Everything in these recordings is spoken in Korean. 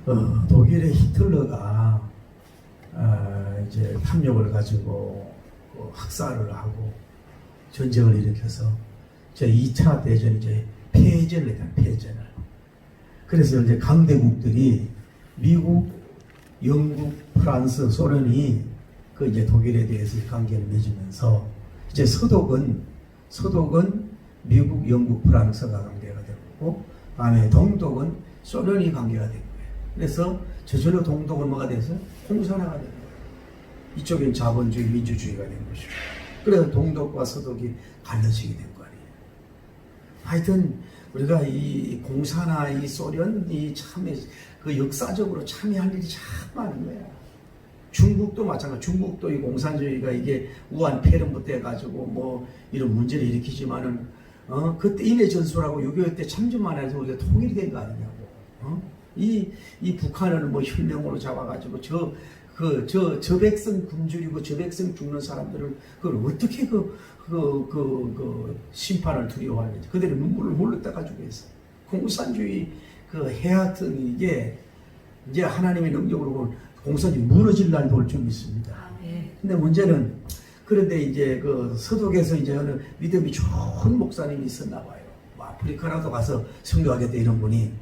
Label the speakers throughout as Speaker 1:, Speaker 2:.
Speaker 1: 독일의 히틀러가 이제 탐욕을 가지고 학살을 하고 전쟁을 일으켜서 제 2차 대전 이제 패전을 했다. 패전을. 그래서 이제 강대국들이 미국, 영국, 프랑스, 소련이 그 이제 독일에 대해서 관계를 맺으면서 이제 서독은 미국, 영국, 프랑스가 관계가 되고, 다음에 동독은 소련이 관계가 된 거예요. 그래서 저절로 동독은 뭐가 돼서 공산화가 된 거예요. 이쪽엔 자본주의, 민주주의가 된 것이고, 그래서 동독과 서독이 갈라지게 된 거 아니에요. 하여튼 우리가 이 공산화, 이 소련, 이 참에 그 역사적으로 참여할 일이 참 많은 거야. 중국도 마찬가지. 중국도 이 공산주의가 이게 우한 폐렴부터 해가지고 뭐 이런 문제를 일으키지만은 그때 인해 전술하고 6.25 때 참전만 해서 우리가 통일이 된 거 아니냐고. 이 북한을 뭐 혈명으로 잡아가지고 저 백성 굶주리고 저 백성 죽는 사람들을 그걸 어떻게 심판을 두려워하는지 그들의 눈물을 몰랐다 가지고 해서 공산주의 그 해하튼 이게 이제 하나님의 능력으로 보면 공산주의 무너질 날도 올 줄 믿습니다. 근데 문제는 그런데 이제 그 서독에서 이제 어느 믿음이 좋은 목사님이 있었나 봐요. 뭐 아프리카라도 가서 선교하겠다 이런 분이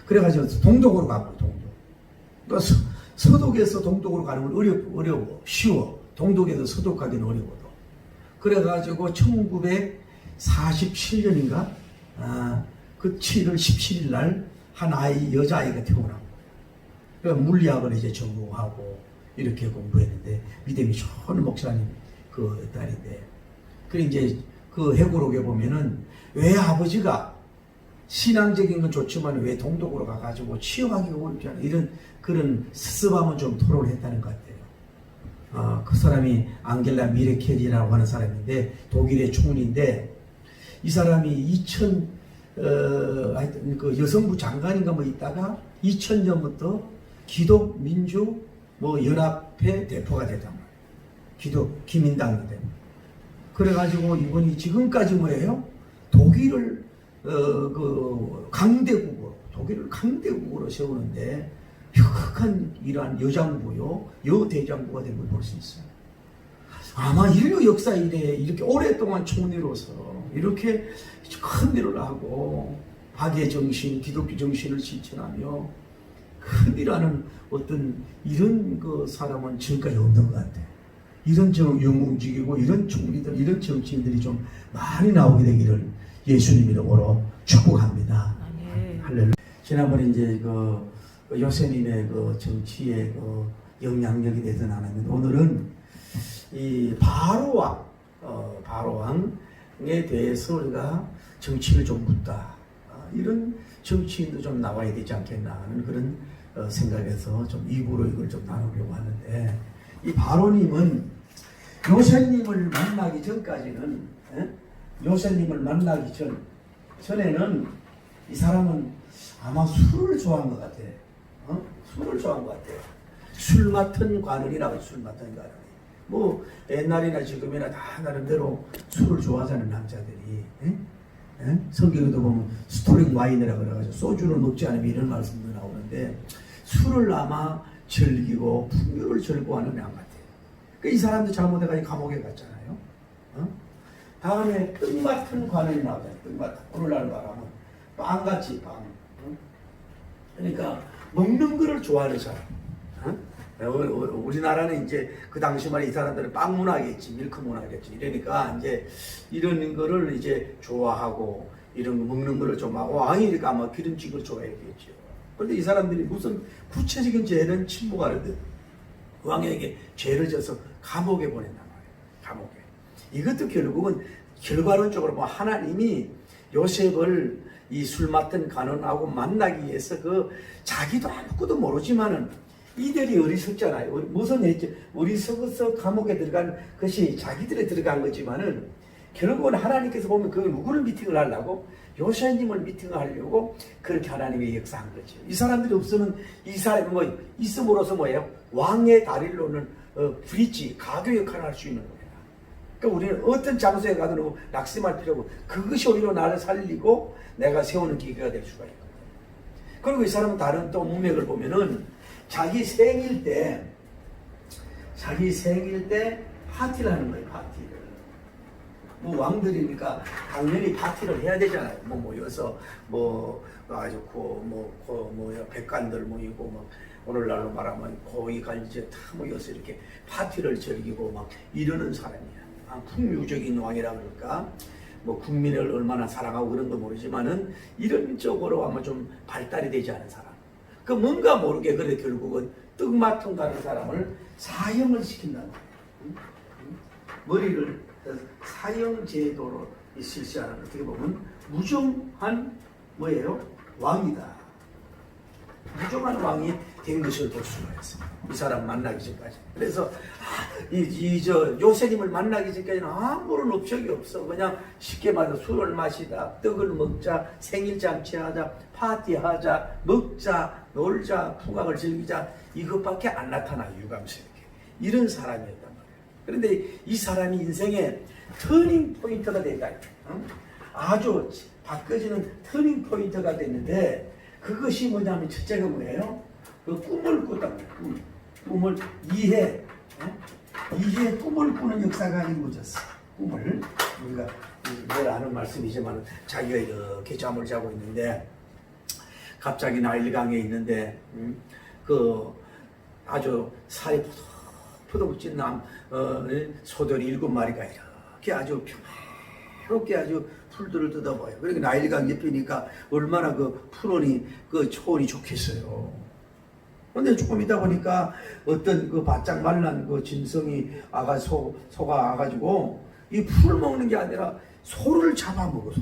Speaker 1: 그래가지고 동독으로 가고 동독. 그러니까 서독에서 동독으로 가는 건 어려워 쉬워. 동독에서 서독 가기는 어려워도. 그래가지고 1947년인가 그 7월 17일 날 한 여자아이가 태어난 거예요. 그러니까 물리학을 이제 전공하고 이렇게 공부했는데 믿음이 좋은 목사님 그 딸인데 그 이제 그 해고록에 보면은 왜 아버지가 신앙적인 건 좋지만 왜 동독으로 가가지고 취업하기가 어렵지 않아 이런 그런 습습함은 좀 토론을 했다는 것 같아요. 그 사람이 앙겔라 미레켈이라고 하는 사람인데 독일의 총리인데 이 사람이 하여튼 그 여성부 장관인가 뭐 있다가 2000년부터 기독 민주 뭐 연합회 대표가 됐단 말이에요. 기독 기민당이 됩니다. 그래가지고 이분이 지금까지 뭐예요? 독일을 독일을 강대국으로 세우는데 혁혁한 이러한 여장부요, 여대장부가 된 걸 볼 수 있어요. 아마 인류 역사 이래 이렇게 오랫동안 총리로서 이렇게 큰 일을 하고 박의 정신, 기독교 정신을 실천하며 큰 일하는 어떤 이런 그 사람은 지금까지 없는 것 같아요. 이런 영웅직이고 이런 총리들, 이런 정치인들이 좀 많이 나오게 되기를 예수님 이름으로 축복합니다. 할렐루야. 지난번에 이제 그 요셉님의 그 정치의 그 영향력에 대해서 나눴는데 오늘은 이 바로 왕에 대해서 우리가 정치를 좀 묻다. 이런 정치인도 좀 나와야 되지 않겠나 하는 그런 생각에서 좀 입으로 이걸 좀 나누려고 하는데 이 바로님은 요셉님을 만나기 전까지는 요셉님을 만나기 전에는 이 사람은 아마 술을 좋아한 것 같아. 술을 좋아한 것 같아요. 술 맡은 관원이라고 술 맡은 관원. 뭐 옛날이나 지금이나 다 나름대로 술을 좋아하는 남자들이 성경에도 보면 스토링 와인이라고 그래가지고 소주를 먹지 않으면 이런 말씀도 나오는데 술을 아마 즐기고 풍요를 즐거워하는 양 같아요. 이 사람도 잘못해가지고 감옥에 갔잖아요. 다음에 뜬 맡은 관원이 나오잖아요. 뜬 맡은 오늘날 말하면 빵같이 빵. 그러니까 먹는 거를 좋아하는 사람. 우리나라는 이제 그 당시 말에 이 사람들은 빵 문화겠지, 밀크 문화겠지. 이러니까 이제 이런 거를 이제 좋아하고 이런 거 먹는 거를 좀 하고 왕이니까 아마 기름진 좋아했겠죠. 그런데 이 사람들이 무슨 구체적인 죄는 침묵하거든. 왕에게 죄를 져서 감옥에 보낸단 말이에요. 감옥에. 이것도 결국은 결과론적으로 뭐 하나님이 요셉을 이 술 맡은 간원하고 만나기 위해서 자기도 아무것도 모르지만은 이들이 어리석잖아요. 무슨 했지? 어리석어서 감옥에 들어간 것이 자기들이 들어간 거지만은 결국은 하나님께서 보면 그 누구를 미팅을 하려고? 요셉님을 미팅을 하려고 그렇게 하나님이 역사한 거죠. 이 사람들이 없으면 이 사람이 뭐 있음으로써 뭐예요? 왕의 다리로는 브릿지, 가교 역할을 할 수 있는 거예요. 그러니까 우리는 어떤 장소에 가도 낙심할 필요 없고 그것이 오히려 나를 살리고 내가 세우는 기회가 될 수가 있거든요. 그리고 이 사람은 다른 또 문맥을 보면은 자기 생일 때 파티를 하는 거예요. 파티를. 뭐 왕들이니까 당연히 파티를 해야 되잖아요. 뭐 모여서 뭐 아주 뭐야 백관들 모이고 막 오늘날로 말하면 고위 관리제 다 모여서 이렇게 파티를 즐기고 막 이러는 사람이야. 풍류적인 왕이라 그럴까? 뭐 국민을 얼마나 사랑하고 그런 거 모르지만은 이런 쪽으로 아마 좀 발달이 되지 않은 사람. 그 뭔가 모르게 그래 결국은 뜻맡은 다른 사람을 사형을 시킨다는 거예요. 머리를 사형 제도로 실시하는 어떻게 보면 무정한 뭐예요? 왕이다. 무정한 왕이 된 것을 볼 수가 있습니다. 이 사람 만나기 전까지. 그래서 저 요셉님을 만나기 전까지는 아무런 업적이 없어. 그냥 쉽게 말해서 술을 마시다, 떡을 먹자, 생일잔치하자, 파티하자, 먹자, 놀자, 풍악을 즐기자 이것밖에 안 나타나. 유감스럽게 이런 사람이었단 말이에요. 그런데 이 사람이 인생의 터닝 포인트가 되다. 아주 바꿔지는 터닝 포인트가 됐는데 그것이 뭐냐면 첫째가 뭐예요? 그 꿈을 꿨다는 거예요. 꿈을 이해 꿈을 꾸는 역사가 이루어졌어. 꿈을 우리가 늘 아는 말씀이지만 자기가 이렇게 잠을 자고 있는데 갑자기 나일강에 있는데 그 아주 살이 포독포독 찐 소들이 7마리가 이렇게 아주 평화롭게 아주 풀들을 뜯어봐요. 그러니까 나일강 옆이니까 얼마나 그 푸른이 그 초원이 좋겠어요. 근데 조금 있다 보니까 어떤 그 바짝 말란 그 짐승이 소가 와가지고 이 풀 먹는 게 아니라 소를 잡아먹어.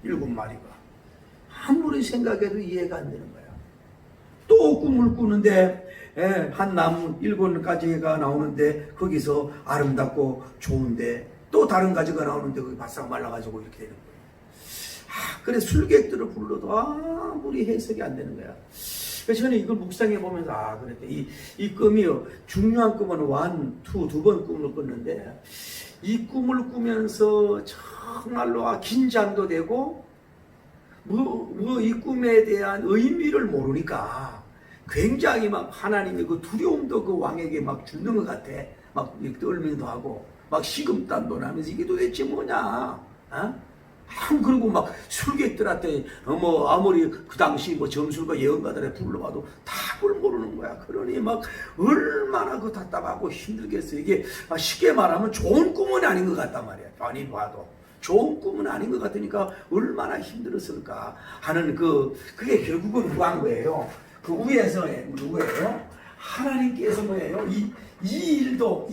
Speaker 1: 7마리가. 아무리 생각해도 이해가 안 되는 거야. 또 꿈을 꾸는데 한 나무 7가지가 나오는데 거기서 아름답고 좋은데 또 다른 가지가 나오는데 거기 바싹 말라가지고 이렇게 되는 거예요. 그래 술객들을 불러도 아무리 해석이 안 되는 거야. 그래서 저는 이걸 묵상해 보면서 그랬대. 이 꿈이요. 중요한 꿈은 2번 꿈을 꿨는데 이 꿈을 꾸면서 정말로 긴장도 되고 이 꿈에 대한 의미를 모르니까 굉장히 막 하나님의 그 두려움도 그 왕에게 막 주는 것 같아. 막 떨면도 하고 막 식음땀도 나면서 이게 도대체 뭐냐? 그리고 막 술객들한테 뭐 아무리 그 당시 뭐 점술가 예언가들에 불러봐도 답을 모르는 거야. 그러니 막 얼마나 그 답답하고 힘들겠어. 이게 쉽게 말하면 좋은 꿈은 아닌 것 같단 말이야. 많이 봐도 좋은 꿈은 아닌 것 같으니까 얼마나 힘들었을까 하는 그게 결국은 누가 한 거예요? 그 위에서 누구예요? 하나님께서 뭐예요? 이 일도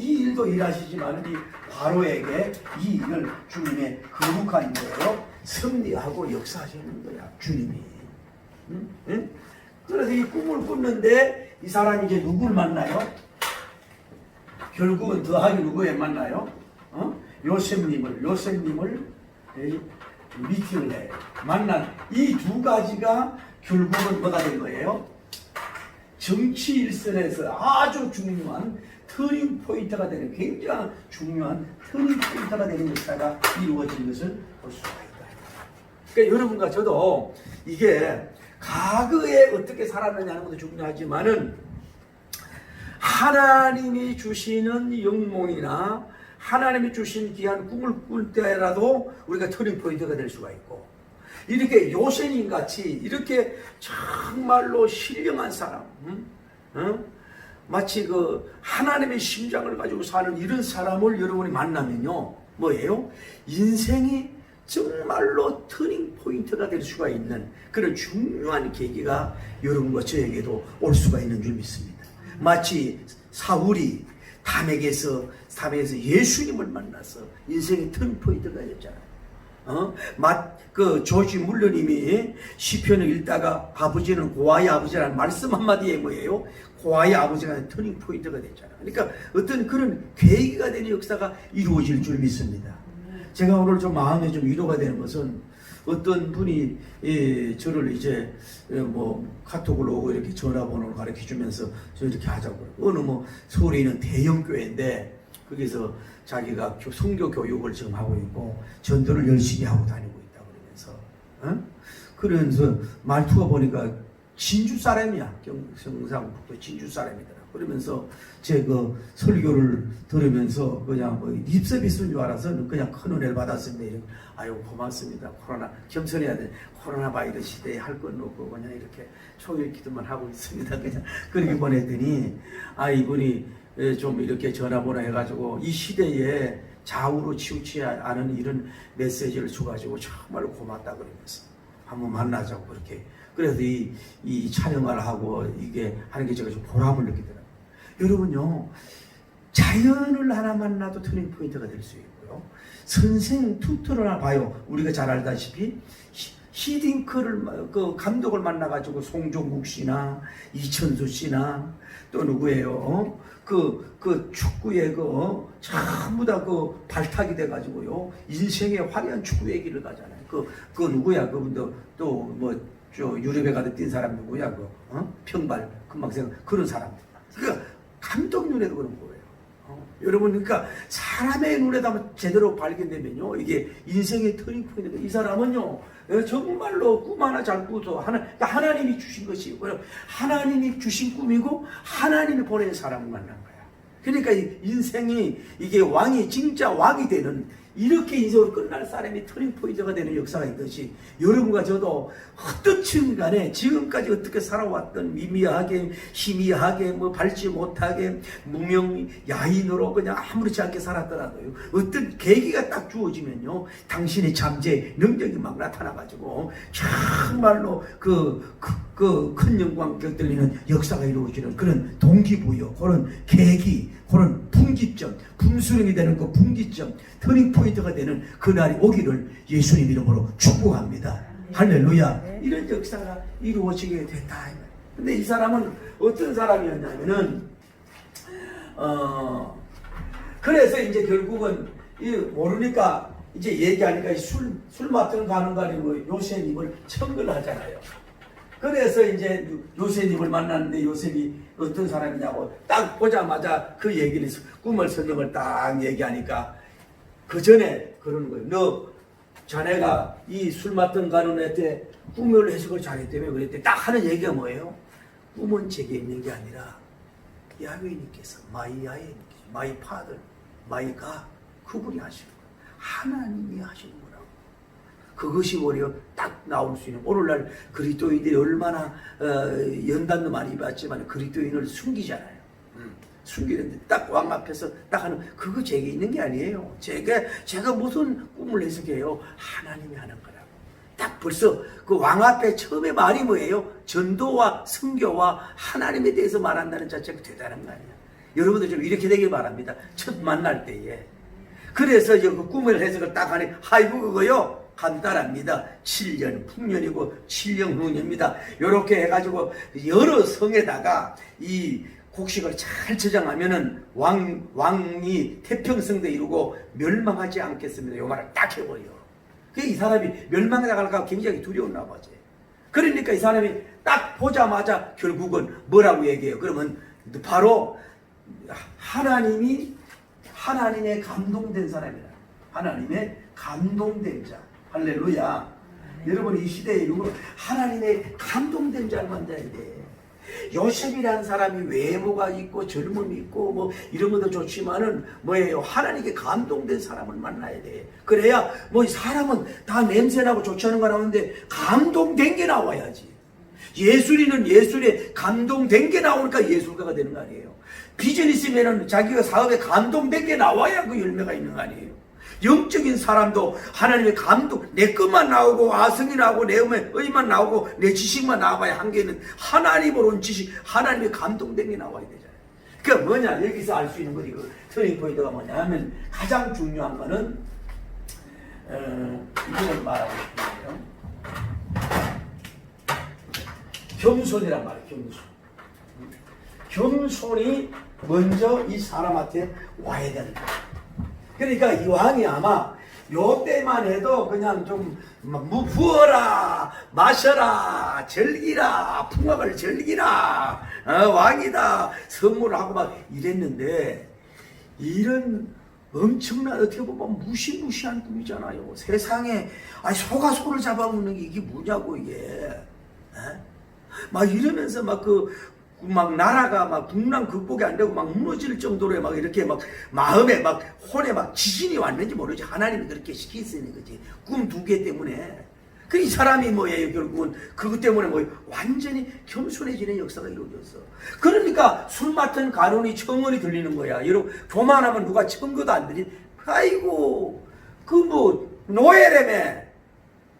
Speaker 1: 일하시지만 이 바로에게 이 일을 주님의 거룩한 거예요. 섭리하고 역사하시는 거야. 주님이. 응? 그래서 이 꿈을 꿨는데 이 사람이 이제 누굴 만나요? 결국은 더하기 누구에 만나요? 요셉님을 미팅을 해요. 만난 이 2가지가 결국은 뭐가 된 거예요? 정치 일선에서 아주 중요한 터닝 포인트가 되는 굉장히 중요한 터닝 포인트가 되는 역사가 이루어진 것을 볼 수가 있다. 그러니까 여러분과 저도 이게 과거에 어떻게 살았느냐는 것도 중요하지만은 하나님이 주시는 영몽이나 하나님이 주신 귀한 꿈을 꿀 때라도 우리가 터닝 포인트가 될 수가 있고 이렇게 요셉님 같이 이렇게 정말로 신령한 사람, 마치 그 하나님의 심장을 가지고 사는 이런 사람을 여러분이 만나면요, 뭐예요? 인생이 정말로 터닝 포인트가 될 수가 있는 그런 중요한 계기가 여러분과 저에게도 올 수가 있는 줄 믿습니다. 마치 사울이 담에게서 예수님을 만나서 인생의 터닝 포인트가 됐잖아요. 조지 물러님이 시편을 읽다가 아버지는 고아의 아버지라는 말씀 한마디에 뭐예요? 고아의 아버지가 터닝 포인트가 됐잖아요. 그러니까 어떤 그런 계기가 되는 역사가 이루어질 줄 믿습니다. 제가 오늘 좀 마음에 좀 위로가 되는 것은 어떤 분이 저를 이제 뭐 카톡을 오고 이렇게 전화번호를 가르쳐 주면서 저 이렇게 하자고 어느 뭐 서울에 있는 대형 교회인데 거기서 자기가 선교 교육을 지금 하고 있고 전도를 열심히 하고 다니고 있다 그러면서 그러면서 말투가 보니까 진주 사람이야. 경상북도 진주 사람이더라. 그러면서 제 그 설교를 들으면서 그냥 뭐 립서비스인 줄 알아서 그냥 큰 은혜를 받았습니다. 아유 고맙습니다. 코로나 겸손해야 돼. 코로나 바이러스 시대에 할 건 없고 그냥 이렇게 초일 기도만 하고 있습니다. 그냥 그렇게 보냈더니 이분이 좀 이렇게 전화번호 해가지고 이 시대에 좌우로 치우치지 않은 이런 메시지를 줘가지고 정말 고맙다 그러면서 한번 만나자고 그렇게. 그래서 이 촬영을 하고 이게 하는 게 제가 좀 보람을 느끼더라고요. 여러분요, 자연을 하나 만나도 터닝 포인트가 될 수 있고요. 선생 튜터를 하나 봐요. 우리가 잘 알다시피 히딩크를 그 감독을 만나가지고 송종국 씨나 이천수 씨나 또 누구예요? 그 축구의 전부 다 그 발탁이 돼가지고요. 인생의 화려한 축구 얘기를 가잖아요. 그 누구야? 그분도 또 뭐 유럽에 가서 뛴 사람 누구야? 평발 금방 생각 그런 사람들. 그러니까 감독 눈에도 그런 거예요. 여러분 그러니까 사람의 눈에도 한번 제대로 발견되면요 이게 인생의 터닝 포인트가 이 사람은요 정말로 꿈 하나 잘 꾸서 하나님이 주신 것이고 하나님이 주신 꿈이고 하나님이 보낸 사람을 만난 거야. 그러니까 인생이 이게 왕이 진짜 왕이 되는 이렇게 인생으로 끝날 사람이 터닝 포인트가 되는 역사가 있듯이 여러분과 저도 어떻든 간에 지금까지 어떻게 살아왔던 미미하게 희미하게 뭐 밟지 못하게 무명 야인으로 그냥 아무렇지 않게 살았더라도요 어떤 계기가 딱 주어지면요 당신의 잠재 능력이 막 나타나가지고 정말로 그 큰 영광 곁들리는 역사가 이루어지는 그런 동기부여 그런 계기 그런 분기점 분수령이 되는 그 분기점 터닝 포인트가 되는 그날이 오기를 예수님 이름으로 축복합니다. 할렐루야. 이런 역사가 이루어지게 됐다. 근데 이 사람은 어떤 사람이었냐면은 그래서 이제 결국은 모르니까 이제 얘기하니까 술 맡으러 가는 거 아니고 요셉님을 청근을 하잖아요. 그래서 이제 요셉님을 만났는데 요셉이 어떤 사람이냐고 딱 보자마자 그 얘기를 꿈을 설명을 딱 얘기하니까 그 전에 그러는 거예요. 너 자네가 이 술 맡던 가는 애 때 꿈을 해석을 잘했다며 그랬더니 딱 하는 얘기가 뭐예요? 꿈은 제게 있는 게 아니라 야훼님께서 마이 파들 마이가 그분이 하시는 거예요. 하나님이 하시는 거라고. 그것이 오히려 딱 나올 수 있는 오늘날 그리스도인들이 얼마나 연단도 많이 받지만 그리스도인을 숨기잖아요. 숨기는데 딱 왕 앞에서 딱 하는 그거 제게 있는 게 아니에요. 제가 무슨 꿈을 해석해요? 하나님이 하는 거라고. 딱 벌써 그 왕 앞에 처음에 말이 뭐예요? 전도와 선교와 하나님에 대해서 말한다는 자체가 대단한 거 아니야. 여러분들 좀 이렇게 되길 바랍니다. 첫 만날 때에. 그래서 그 꿈을 해석을 딱 하니 아이고 그거요. 간단합니다. 7년 풍년이고 7년 후년입니다. 이렇게 해가지고 여러 성에다가 이 곡식을 잘 저장하면은 왕이 태평성대 이루고 멸망하지 않겠습니다. 요 말을 딱 해버려. 이 사람이 멸망당할까 굉장히 두려웠나 보지. 그러니까 이 사람이 딱 보자마자 결국은 뭐라고 얘기해요? 그러면 바로 하나님의 감동된 사람이라. 하나님의 감동된 자. 할렐루야. 여러분 이 시대에 하나님의 감동된 자를 만나야 돼. 요셉이라는 사람이 외모가 있고 젊음이 있고 뭐 이런 것도 좋지만은 뭐예요? 하나님께 감동된 사람을 만나야 돼. 그래야 뭐 사람은 다 냄새나고 좋지 않은 거 나오는데 감동된 게 나와야지. 예술인은 예술에 감동된 게 나오니까 예술가가 되는 거 아니에요. 비전 있으면은 자기가 사업에 감동된 게 나와야 그 열매가 있는 거 아니에요. 영적인 사람도 하나님의 감동, 내 것만 나오고 아성이 나오고 내 의만 나오고 내 지식만 나와야 한계는 하나님으로 온 지식, 하나님의 감동된 게 나와야 되잖아요. 그러니까 뭐냐, 여기서 알 수 있는 거지. 그 터닝 포인트가 뭐냐 하면 가장 중요한 거는 이걸 말하고 싶은데요. 겸손이란 말이에요. 겸손이 먼저 이 사람한테 와야 되는 거예요. 그러니까 이 왕이 아마 요 때만 해도 그냥 좀 부어라 마셔라 즐기라 풍악을 즐기라 왕이다 선물하고 막 이랬는데 이런 엄청난 어떻게 보면 무시무시한 꿈이잖아요. 세상에 소가 소를 잡아먹는 게 이게 뭐냐고 이게. 막 이러면서 막 나라가 막 분란 극복이 안 되고 막 무너질 정도로 막 이렇게 막 마음에 막 혼에 막 지진이 왔는지 모르지. 하나님이 그렇게 시키시는 거지. 꿈 2개 때문에. 그 이 사람이 뭐예요? 결국은 그것 때문에 뭐 완전히 겸손해지는 역사가 이루어졌어. 그러니까 술 맡은 가론이 청언이 들리는 거야. 여러분 교만하면 누가 청거도 안 들리. 아이고 그 뭐 노예라며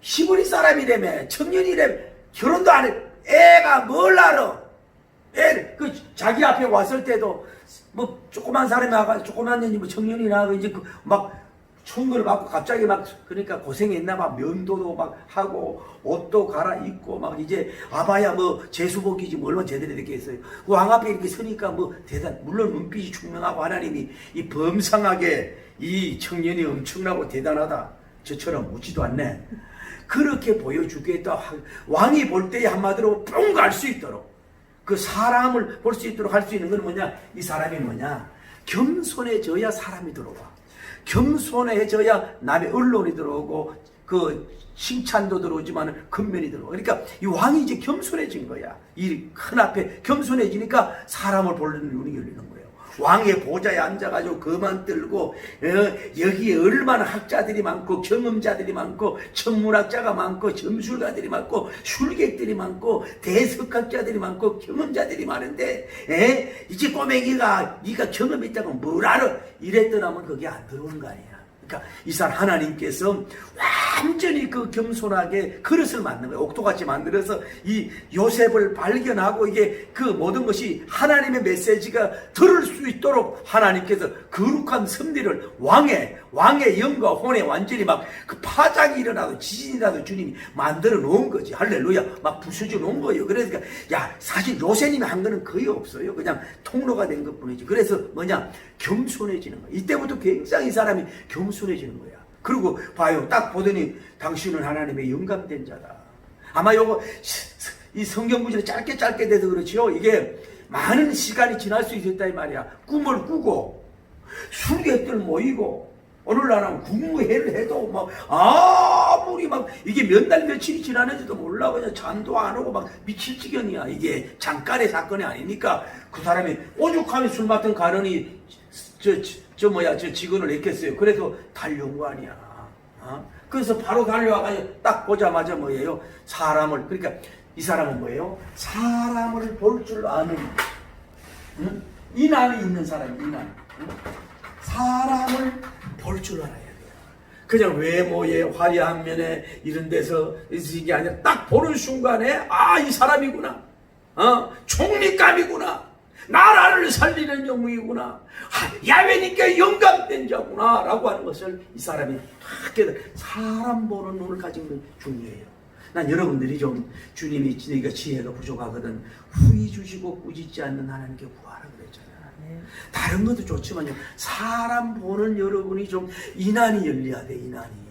Speaker 1: 시부리 사람이라며 청년이라며 결혼도 안 해. 애가 뭘 알아? 애 그 자기 앞에 왔을 때도 뭐 조그만 사람이 와가 조그만 년이 뭐 청년이나 이제 막 총을 맞고 갑자기 막 그러니까 고생했나 봐. 면도도 막 하고 옷도 갈아입고 막 이제 아바야 뭐 제수복이지 뭐 얼마나 제대로 됐겠어요. 왕 앞에 이렇게 서니까 뭐 대단 물론 눈빛이 총명하고 하나님이 이 범상하게 이 청년이 엄청나고 대단하다. 저처럼 묻지도 않네. 그렇게 보여주겠다. 왕이 볼 때에 한마디로 뿅 갈 수 있도록 그 사람을 볼 수 있도록 할 수 있는 건 뭐냐? 이 사람이 뭐냐? 겸손해져야 사람이 들어와. 겸손해져야 남의 언론이 들어오고 그 칭찬도 들어오지만 근면이 들어오고. 그러니까 이 왕이 이제 겸손해진 거야. 이 큰 앞에 겸손해지니까 사람을 보는 눈이 열리는 거예요. 왕의 보좌에 앉아가지고 그만 들고 여기에 얼마나 학자들이 많고 경험자들이 많고 천문학자가 많고 점술가들이 많고 술객들이 많고 대석학자들이 많고 경험자들이 많은데 이제 꼬맹이가 네가 경험이 있다고 뭘 알아? 이랬더라면 그게 안 들어오는 거 아니야. 그러니까 이 사람 하나님께서 완전히 그 겸손하게 그릇을 만든 거예요. 옥토같이 만들어서 이 요셉을 발견하고 이게 그 모든 것이 하나님의 메시지가 들을 수 있도록 하나님께서 거룩한 섭리를 왕의 영과 혼에 완전히 막 그 파장이 일어나도 지진이라도 주님이 만들어 놓은 거지. 할렐루야. 막 부서져 놓은 거예요. 그러니까 사실 요셉님이 한 거는 거의 없어요. 그냥 통로가 된 것 뿐이지. 그래서 뭐냐? 겸손해지는 거야. 이때부터 굉장히 이 사람이 겸손해지는 거야. 그리고 봐요. 딱 보더니 당신은 하나님의 영감된 자다. 아마 요거 이 성경 구절이 짧게 돼서 그렇지요. 이게 많은 시간이 지날 수 있었다 이 말이야. 꿈을 꾸고 술객들 모이고 오늘날은 국무회의를 해도 막 아무리 막 이게 몇 달 며칠이 지나는지도 몰라. 그냥 잠도 안 오고 막 미칠 지경이야. 이게 잠깐의 사건이 아니니까 그 사람이 오죽하면 술 맡은 가론이 저 직원을 했겠어요. 그래서 달려온 거 아니야. 그래서 바로 달려와가지고 딱 보자마자 뭐예요? 사람을, 그러니까 이 사람은 뭐예요? 사람을 볼 줄 아는, 인안이 있는 사람, 인안. 사람을 볼 줄 알아야 돼요. 그냥 외모에 화려한 면에 이런 데서 이게 아니라 딱 보는 순간에 이 사람이구나. 총리감이구나. 나라를 살리는 영웅이구나. 야훼니까 영감된 자구나 라고 하는 것을 이 사람이 딱 깨달아. 사람 보는 눈을 가진 건 중요해요. 난 여러분들이 좀 주님이 너희가 지혜가 부족하거든 후히 주시고 꾸짖지 않는 하나님께 구하라 그랬잖아. 다른 것도 좋지만요, 사람 보는 여러분이 좀 인안이 열려야 돼. 인안이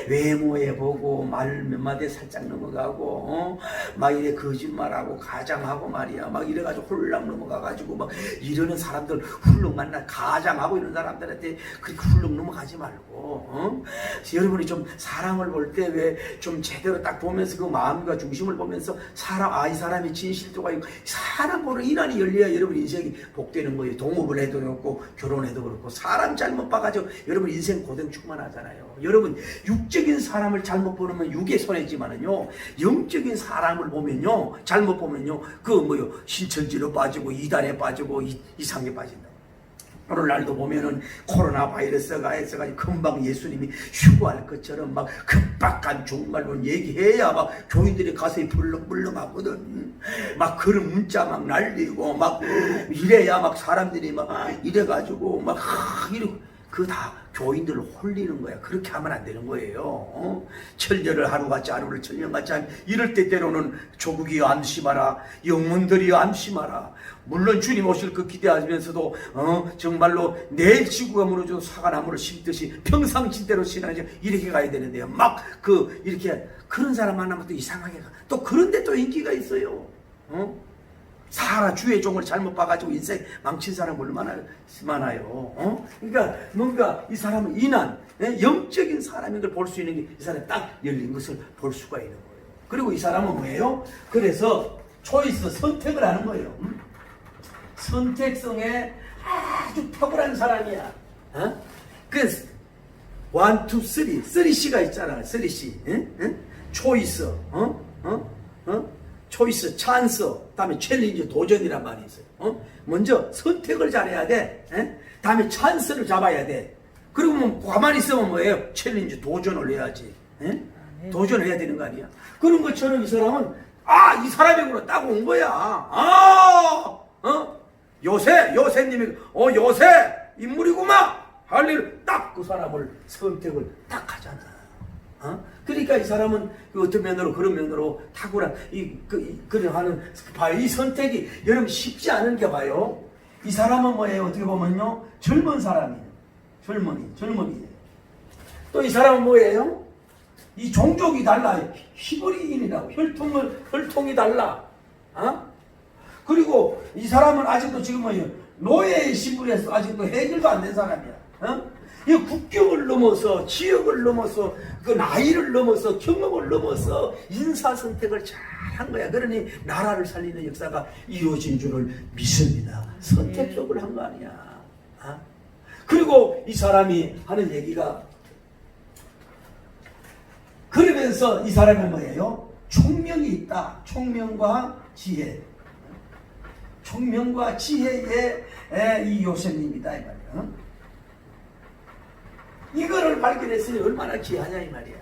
Speaker 1: 외모에 보고 말 몇 마디 살짝 넘어가고 막 이래 거짓말하고 가장하고 말이야 막 이래가지고 홀랑 넘어가가지고 막 이러는 사람들 훌렁 만나 가장하고 이런 사람들한테 그렇게 훌렁 넘어가지 말고 여러분이 좀 사람을 볼 때 왜 좀 제대로 딱 보면서 그 마음과 중심을 보면서 이 사람이 진실도가 있고 사람 보는 인안이 열려야 여러분 인생이 복되는 거예요. 동업을 해도 그렇고 결혼해도 그렇고 사람 잘못 봐가지고 여러분 인생 고생 충만하잖아요. 여러분 육적인 사람을 잘못 보면 육에 손해지만은요, 영적인 사람을 보면요, 잘못 보면요, 신천지로 빠지고 이단에 빠지고 이상에 빠진다. 오늘날도 보면은 코로나 바이러스가 해서가지고 금방 예수님이 휴거할 것처럼 막 급박한 종말론 얘기해야 막 교인들이 가슴이 불렁불렁하거든. 막 그런 문자 막 날리고 막 이래야 막 사람들이 막 이래가지고 막 이러고 그 다 교인들을 홀리는 거야. 그렇게 하면 안 되는 거예요. 천년을 하루같이 하루를 천년같이 하면 이럴 때 때로는 조국이 안심하라, 영혼들이 안심하라. 물론 주님 오실 그 기대하면서도 정말로 내일 지구가 무너져도 사과나무를 심듯이 평상시대로 지나지 이렇게 가야 되는데요. 막 이렇게 그런 사람 만나면 또 이상하게 가. 또 그런데 또 인기가 있어요. 주의 종을 잘못 봐가지고 인생 망친 사람 얼마나 많아요. 그러니까 뭔가 이 사람은 인한 영적인 사람인 걸 볼 수 있는 게 이 사람이 딱 열린 것을 볼 수가 있는 거예요. 그리고 이 사람은 뭐예요? 그래서 초이스, 선택을 하는 거예요. 선택성에 아주 탁월한 사람이야. 그 1, 2, 3, 3C가 있잖아. 3C. 초이스, 초이스, 찬스, 다음에 챌린지, 도전이란 말이 있어요. 먼저 선택을 잘해야 돼. 다음에 찬스를 잡아야 돼. 그리고 뭐 가만히 있으면 뭐예요? 챌린지, 도전을 해야지. 도전을 해야 되는 거 아니야? 그런 것처럼 이 사람은 이 사람이구나 딱 온 거야. 요새님이 요새 인물이구만. 할 일을 딱 그 사람을 선택을 딱 하잖아. 그러니까 이 사람은 어떤 면으로 그런 면으로 탁월한 그런 하는 봐요. 이 선택이 여러분 쉽지 않은 게 봐요. 이 사람은 뭐예요? 어떻게 보면요, 젊은 사람이에요. 젊은이에요. 또 이 사람은 뭐예요? 이 종족이 달라. 히브리인이라고. 혈통이 달라. 그리고 이 사람은 아직도 지금 뭐예요? 노예의 신분에서 아직도 해결도 안 된 사람이야. 이 국경을 넘어서, 지역을 넘어서, 그 나이를 넘어서, 경험을 넘어서 인사 선택을 잘 한 거야. 그러니 나라를 살리는 역사가 이루어진 줄을 믿습니다. 선택적으로 한 거 아니야. 그리고 이 사람이 하는 얘기가, 그러면서 이 사람은 뭐예요? 총명이 있다. 총명과 지혜. 총명과 지혜의 이 요셉님이다 이 말이야. 이거를 발견했으니 얼마나 귀하냐 이 말이야.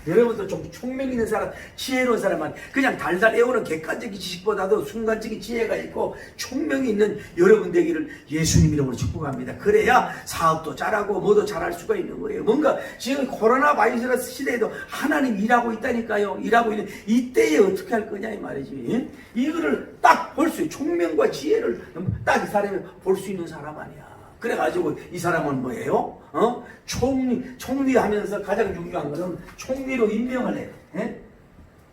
Speaker 1: 여러분도 좀 총명 있는 사람, 지혜로운 사람은 그냥 달달 애우는 객관적인 지식보다도 순간적인 지혜가 있고 총명이 있는 여러분 되기를 예수님 이름으로 축복합니다. 그래야 사업도 잘하고 뭐도 잘할 수가 있는 거예요. 뭔가 지금 코로나 바이러스 시대에도 하나님 일하고 있다니까요. 일하고 있는 이때에 어떻게 할 거냐 이 말이지. 이거를 딱 볼 수 있어요. 총명과 지혜를 딱 이 사람이 볼 수 있는 사람 아니야. 그래가지고 이 사람은 뭐예요? 총리하면서 가장 중요한 것은 총리로 임명을 해.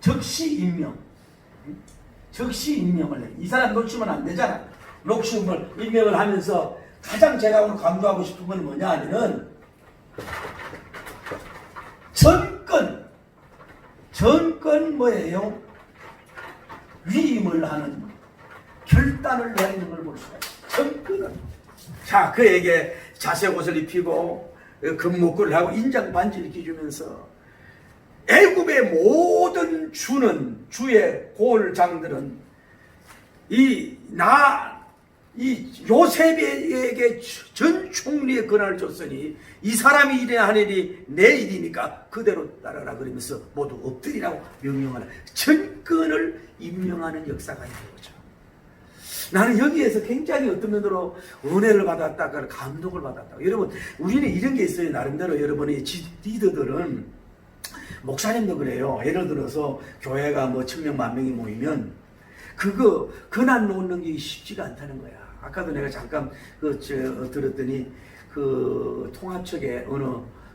Speaker 1: 적시 임명을 해. 이 사람 놓치면 안 되잖아. 녹심을 임명을 하면서 가장 제가 오늘 강조하고 싶은 건 뭐냐 하면은 전권 뭐예요? 위임을 하는 결단을 내리는 걸 볼 수가 있어요. 전권은. 자, 그에게 자색 옷을 입히고 금목걸이를 하고 인장 반지를 끼주면서 애굽의 모든 주의 골장들은 이 요셉에게 전 총리의 권한을 줬으니 이 사람이 일해야 할 일이 내 일이니까 그대로 따라라 그러면서 모두 엎드리라고 명령하는 전권을 임명하는 역사가 있는 거죠. 나는 여기에서 굉장히 어떤 면으로 은혜를 받았다, 감동을 받았다. 여러분, 우리는 이런 게 있어요. 나름대로 여러분의 리더들은, 목사님도 그래요. 예를 들어서 교회가 뭐 1000명, 10,000명이 모이면 그거 근한 놓는 게 쉽지가 않다는 거야. 아까도 내가 잠깐 들었더니 그 통합측의 어느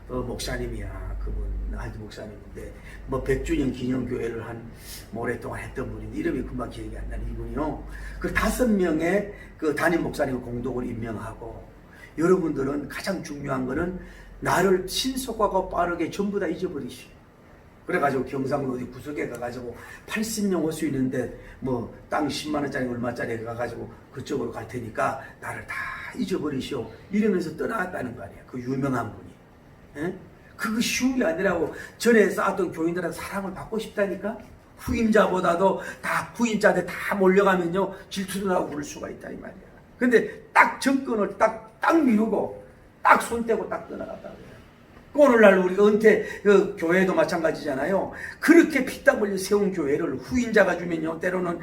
Speaker 1: 목사님이야. 그분 아주 목사님인데 뭐 100주년 기념교회를 한 오랫동안 했던 분인데 이름이 금방 기억이 안 나는 이분이요. 그 5명의 그 담임 목사님을 공동으로 임명하고 여러분들은 가장 중요한 거는 나를 신속하고 빠르게 전부 다 잊어버리시오. 그래가지고 경상도 어디 구석에 가가지고 80명 올 수 있는데 뭐 땅 10만원짜리 얼마짜리 가가지고 그쪽으로 갈 테니까 나를 다 잊어버리시오. 이러면서 떠나갔다는 거 아니야. 그 유명한 분이. 에? 그거 쉬운 게 아니라고. 전에 쌓았던 교인들한테 사랑을 받고 싶다니까. 후임자보다도 다 후임자한테 다 몰려가면요 질투도 나고 그럴 수가 있다 이 말이야. 근데 딱 정권을 딱 미루고 딱 손 떼고 딱 떠나갔다 그래요. 오늘날 우리가 은퇴 교회도 마찬가지잖아요. 그렇게 피땀 흘려 세운 교회를 후임자가 주면요 때로는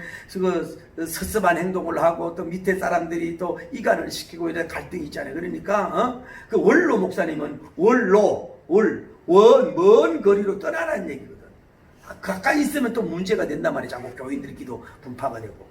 Speaker 1: 섭섭한 행동을 하고 또 밑에 사람들이 또 이간을 시키고 이런 갈등이 있잖아요. 그러니까 그 원로 목사님은 먼 거리로 떠나라는 얘기거든. 가까이 있으면 또 문제가 된단 말이에요. 자꾸 교인들끼리도 분파가 되고.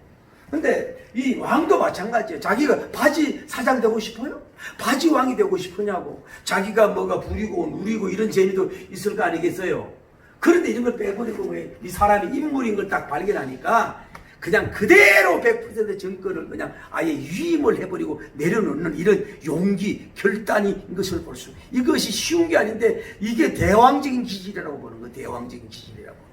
Speaker 1: 근데 이 왕도 마찬가지예요. 자기가 바지 사장 되고 싶어요? 바지 왕이 되고 싶으냐고. 자기가 뭐가 부리고 누리고 이런 재미도 있을 거 아니겠어요? 그런데 이런 걸 빼버리고 왜 이 사람이 인물인 걸 딱 발견하니까 그냥 그대로 100% 정권을 그냥 아예 위임을 해버리고 내려놓는 이런 용기, 결단이 이것을 볼 수. 이것이 쉬운 게 아닌데 이게 대왕적인 기질이라고 보는 거예요. 대왕적인 기질이라고.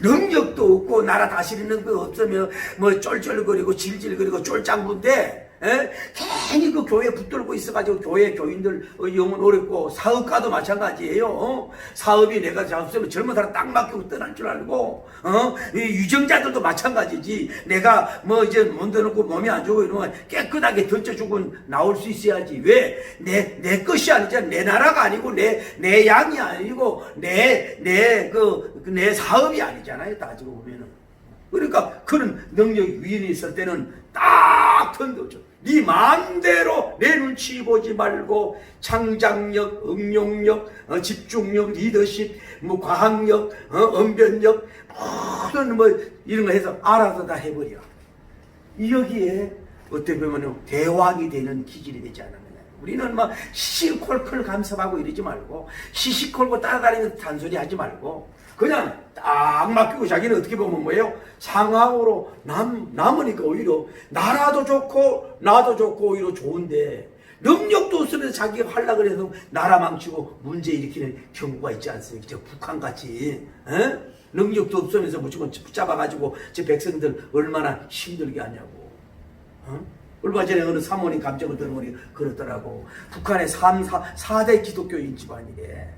Speaker 1: 능력도 없고 나라 다스리는 거 없으면 뭐 쫄쫄거리고 질질거리고 쫄짱부인데 괜히 그 교회 붙들고 있어가지고 교회 교인들 영혼 어렵고 사업가도 마찬가지예요. 사업이 내가 잡으면 젊은 사람 딱 맡기고 떠날 줄 알고 이 유정자들도 마찬가지지. 내가 뭐 이제 mond어놓고 몸이 안 좋고 이러면 깨끗하게 던져주고 나올 수 있어야지. 왜? 내 것이 아니잖아. 내 나라가 아니고 내 양이 아니고 내 사업이 아니잖아요. 따지고 보면은. 그러니까 그런 능력 위인이 있을 때는 딱 던져줘. 네 마음대로 내 눈치 보지 말고 창작력, 응용력, 집중력, 리더십, 뭐 과학력, 언변력 모든 뭐 이런 거 해서 알아서 다 해버려. 여기에 어떻게 보면 대왕이 되는 기질이 되지 않았느냐. 우리는 막 시시콜콜 감사하고 이러지 말고 시시콜콜 따라다니는 잔소리 하지 말고 그냥 딱 맡기고 자기는 어떻게 보면 뭐예요? 상황으로 남으니까 오히려 나라도 좋고 나도 좋고 오히려 좋은데 능력도 없으면서 자기가 하려고 해서 나라 망치고 문제 일으키는 경우가 있지 않습니까? 저 북한같이 능력도 없으면서 무조건 붙잡아가지고 저 백성들 얼마나 힘들게 하냐고. 얼마 전에 어느 사모님 감정을 들어보니 그렇더라고. 북한의 4대 기독교인 집안이래.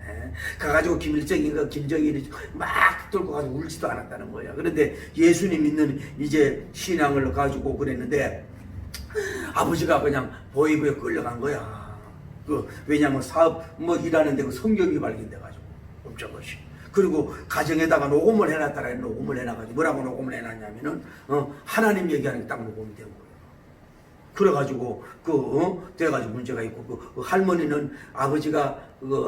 Speaker 1: 가가지고 김일성인가 김정일이 막 들고 가서 울지도 않았다는 거야. 그런데 예수님 믿는 이제 신앙을 가지고 그랬는데 아버지가 그냥 보이부에 끌려간 거야. 왜냐면 사업 뭐 일하는데 그 성경이 발견돼가지고 엄청 것이. 그리고 가정에다가 녹음을 해놨다라 녹음을 해놔가지고 뭐라고 녹음을 해놨냐면은 하나님 얘기하는 게 딱 녹음이 되고. 그래가지고 돼가지고 문제가 있고 그 할머니는 아버지가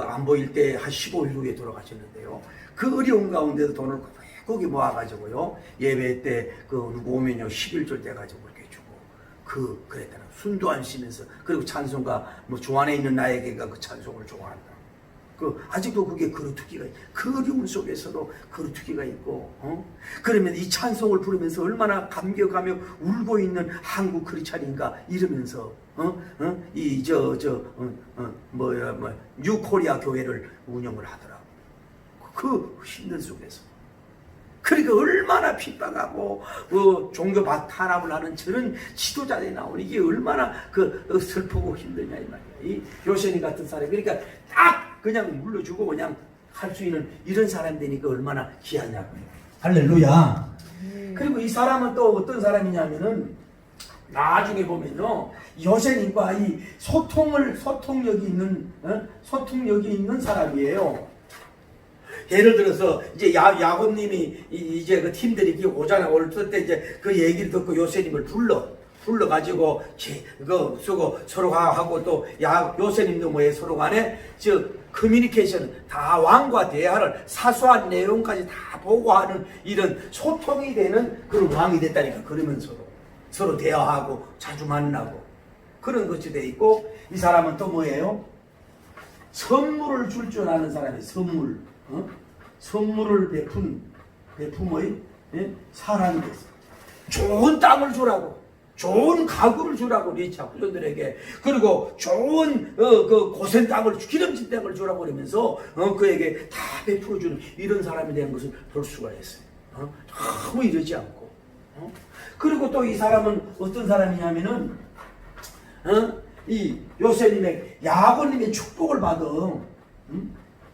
Speaker 1: 안 보일 때 한 15일 후에 돌아가셨는데요. 그 어려운 가운데도 돈을 거기 모아가지고요 예배 때 누구 오면요 11절 돼가지고 이렇게 주고 그랬다는 순도 안 쉬면서 그리고 찬송가 뭐 주 안에 있는 나에게가 그 찬송을 좋아한다. 아직도 그게 그루트기가 그 어려움 속에서도 그루트기가 있고 그러면 이 찬송을 부르면서 얼마나 감격하며 울고 있는 한국 크리스찬인가 이러면서 뉴코리아 교회를 운영을 하더라고. 그 힘든 속에서 그러니까 얼마나 핍박하고 종교 탄압을 하는 저런 지도자들이 나오니 이게 얼마나 슬프고 힘드냐 이 말이야. 이 요셉이 같은 사람이 그러니까 딱 그냥 물러주고 그냥 할 수 있는 이런 사람이 되니까 얼마나 귀하냐고요. 할렐루야. 그리고 이 사람은 또 어떤 사람이냐면은 나중에 보면요 요셉과 이 소통력이 있는 사람이에요. 예를 들어서 이제 야곱님이 이제 그 팀들이 오잖아. 올 때 이제 그 얘기를 듣고 요셉님을 불러가지고 쓰고 서로 하고 또 요셉님도 뭐에 서로 간에 커뮤니케이션 다 왕과 대화를 사소한 내용까지 다 보고하는 이런 소통이 되는 그런 왕이 됐다니까. 그러면서 서로 대화하고 자주 만나고 그런 것이 돼 있고 이 사람은 또 뭐예요? 선물을 줄 줄 아는 사람이 선물을 베품의 사람이 됐어. 좋은 땅을 주라고, 좋은 가구를 주라고 리차 후손들에게 그리고 좋은 고센 땅을 기름진 땅을 주라고 그러면서 그에게 다 베풀어주는 이런 사람이 된 것을 볼 수가 있어요. 너무 이러지 않고 그리고 또 이 사람은 어떤 사람이냐면은 이 요셉님의 야곱님의 축복을 받은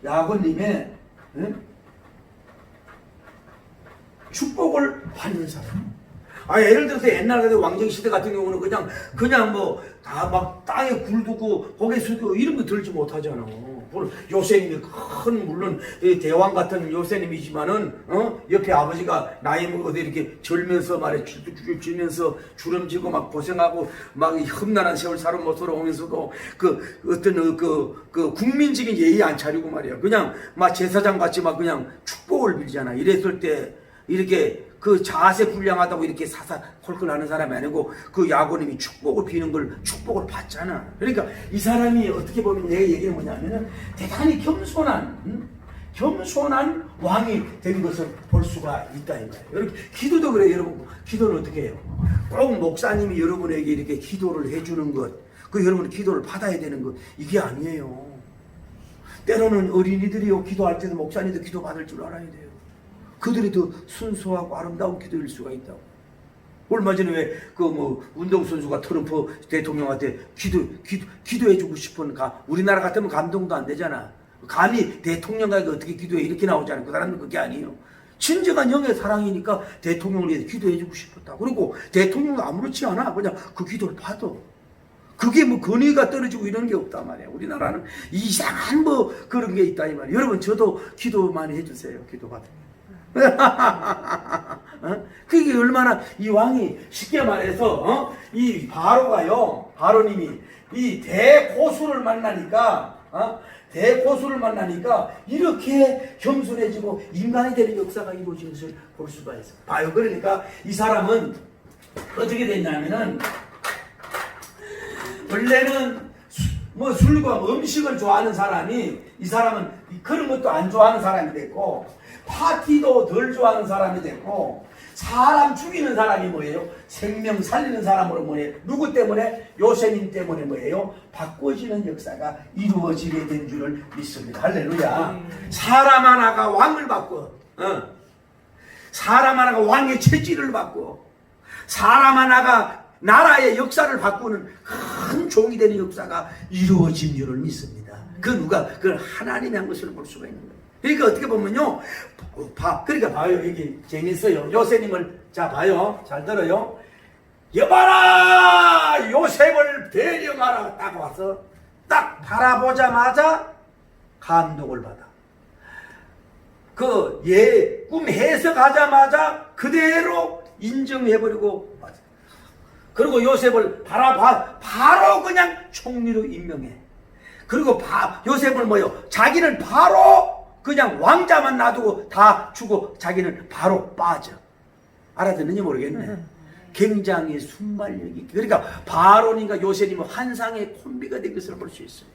Speaker 1: 야곱님의 축복을 받는 사람. 예를 들어서 옛날 왕정 시대 같은 경우는 그냥 뭐 다 막 땅에 굴두고 고개 숙이고 이런 거 들지 못하잖아. 요셉님이 물론 대왕 같은 요셉님이지만은 옆에 아버지가 나이 먹어도 이렇게 절면서 말해 줄면서 주름지고 막 고생하고 막 험난한 세월 살은 모습으로 오면서도 어떤 국민적인 예의 안 차리고 말이야. 그냥 막 제사장 같이 막 그냥 축복을 빌잖아. 이랬을 때 이렇게 자세 불량하다고 이렇게 사사콜콜 하는 사람이 아니고 야곱님이 축복을 비는 걸 축복을 받잖아. 그러니까 이 사람이 어떻게 보면 내 얘기는 뭐냐면은 대단히 겸손한 왕이 된 것을 볼 수가 있다 이 말이에요. 이렇게 기도도 그래요. 여러분 기도는 어떻게 해요? 꼭 목사님이 여러분에게 이렇게 기도를 해주는 것, 여러분 기도를 받아야 되는 것 이게 아니에요. 때로는 어린이들이요 기도할 때도 목사님도 기도 받을 줄 알아야 돼요. 그들이 더 순수하고 아름다운 기도일 수가 있다고. 얼마 전에 왜 운동선수가 트럼프 대통령한테 기도해주고 싶은 우리나라 같으면 감동도 안 되잖아. 감히 대통령에게 어떻게 기도해 이렇게 나오잖아. 그 사람은 그게 아니에요. 진정한 영의 사랑이니까 대통령을 위해서 기도해주고 싶었다. 그리고 대통령도 아무렇지 않아. 그냥 그 기도를 받아. 그게 권위가 떨어지고 이런 게 없단 말이야. 우리나라는 이상한 그런 게 있다 이 말이야. 여러분 저도 기도 많이 해주세요. 기도 받으면. 그게 얼마나 이 왕이 쉽게 말해서 이 바로님이 이 대고수를 만나니까 이렇게 겸손해지고 인간이 되는 역사가 이루어지는 것을 볼 수가 있어요. 봐요. 그러니까 이 사람은 어떻게 됐냐면은 원래는 술과 음식을 좋아하는 사람이 이 사람은 그런 것도 안 좋아하는 사람이 됐고 파티도 덜 좋아하는 사람이 됐고 사람 죽이는 사람이 뭐예요? 생명 살리는 사람으로 뭐예요? 누구 때문에? 요셉님 때문에 뭐예요? 바꿔지는 역사가 이루어지게 된 줄을 믿습니다. 할렐루야. 사람 하나가 왕을 바꿔. 사람 하나가 왕의 체질을 바꿔. 사람 하나가 나라의 역사를 바꾸는 큰 종이 되는 역사가 이루어진 줄을 믿습니다. 그 누가? 그걸 하나님이 한 것을 볼 수가 있는 거예요. 그러니까 어떻게 보면요. 그러니까 봐요. 여기 재밌어요. 요셉님을 자 봐요. 잘 들어요. 여봐라 요셉을 데려가라 딱 와서 딱 바라보자마자 감동을 받아. 꿈 해석하자마자 그대로 인정해버리고 맞아. 그리고 요셉을 바로 그냥 총리로 임명해. 그리고 요셉을 자기는 바로 그냥 왕자만 놔두고 다 주고 자기는 바로 빠져. 알아듣는지 모르겠네. 굉장히 순발력이. 그러니까 바로님과 요셉님은 환상의 콤비가 된 것을 볼 수 있어요.